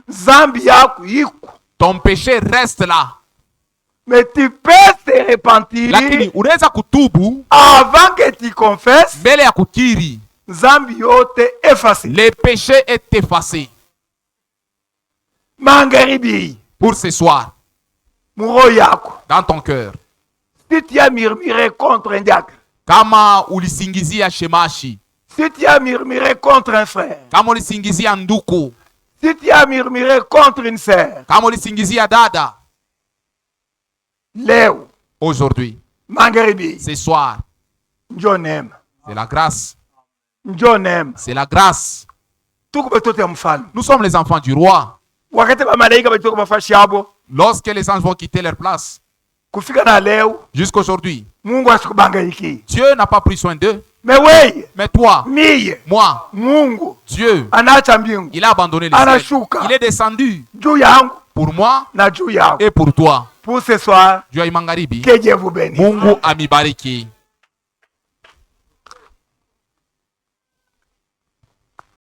Zambi yako iko. Ton péché reste là. Mais tu peux te repentir. Lakini unaweza kutubu. Avant que tu confesses. Mbele ya kukiri. Zambi yote effacé. Le péché est effacé. Mangaribi. Pour ce soir. Muro yako. Dans ton cœur. Si tu as murmuré contre un diacre. Kama ulisingizia shemashi. Si tu as murmuré contre un frère. Kama ulisingizia nduku. Si tu as murmuré contre une sœur. Kama ulisingizia dada. Leo. Aujourd'hui. Mangaribi. Ce soir. Njonem. C'est la grâce. Njonem. C'est la grâce. Nous sommes les enfants du roi. Lorsque les anges vont quitter leur place. Jusqu'aujourd'hui. Dieu n'a pas pris soin d'eux. Mais toi, moi, Dieu, il a abandonné les cieux. Il est descendu pour moi et pour toi. Pour ce soir, Dieu Imangaribi. que Dieu vous bénisse. Mungu amibariki.